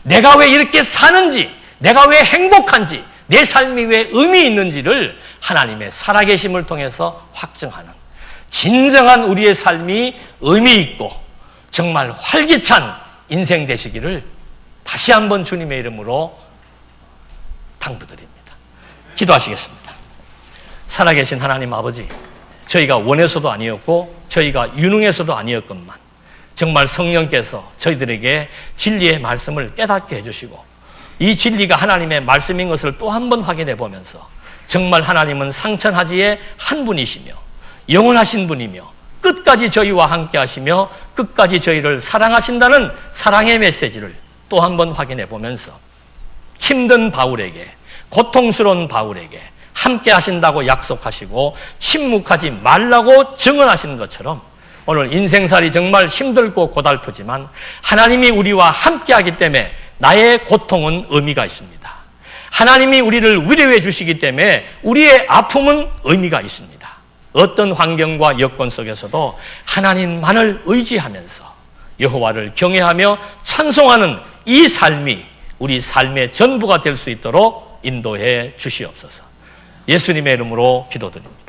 내가 왜 이렇게 사는지, 내가 왜 행복한지, 내 삶이 왜 의미 있는지를 하나님의 살아계심을 통해서 확증하는 진정한 우리의 삶이 의미 있고 정말 활기찬 인생 되시기를 다시 한번 주님의 이름으로 당부드립니다. 기도하시겠습니다. 살아계신 하나님 아버지, 저희가 원해서도 아니었고 저희가 유능해서도 아니었건만 정말 성령께서 저희들에게 진리의 말씀을 깨닫게 해주시고 이 진리가 하나님의 말씀인 것을 또 한 번 확인해 보면서 정말 하나님은 상천하지의 한 분이시며 영원하신 분이며 끝까지 저희와 함께 하시며 끝까지 저희를 사랑하신다는 사랑의 메시지를 또 한 번 확인해 보면서 힘든 바울에게, 고통스러운 바울에게 함께 하신다고 약속하시고 침묵하지 말라고 증언하시는 것처럼 오늘 인생살이 정말 힘들고 고달프지만 하나님이 우리와 함께 하기 때문에 나의 고통은 의미가 있습니다. 하나님이 우리를 위로해 주시기 때문에 우리의 아픔은 의미가 있습니다. 어떤 환경과 여건 속에서도 하나님만을 의지하면서 여호와를 경외하며 찬송하는 이 삶이 우리 삶의 전부가 될 수 있도록 인도해 주시옵소서. 예수님의 이름으로 기도드립니다.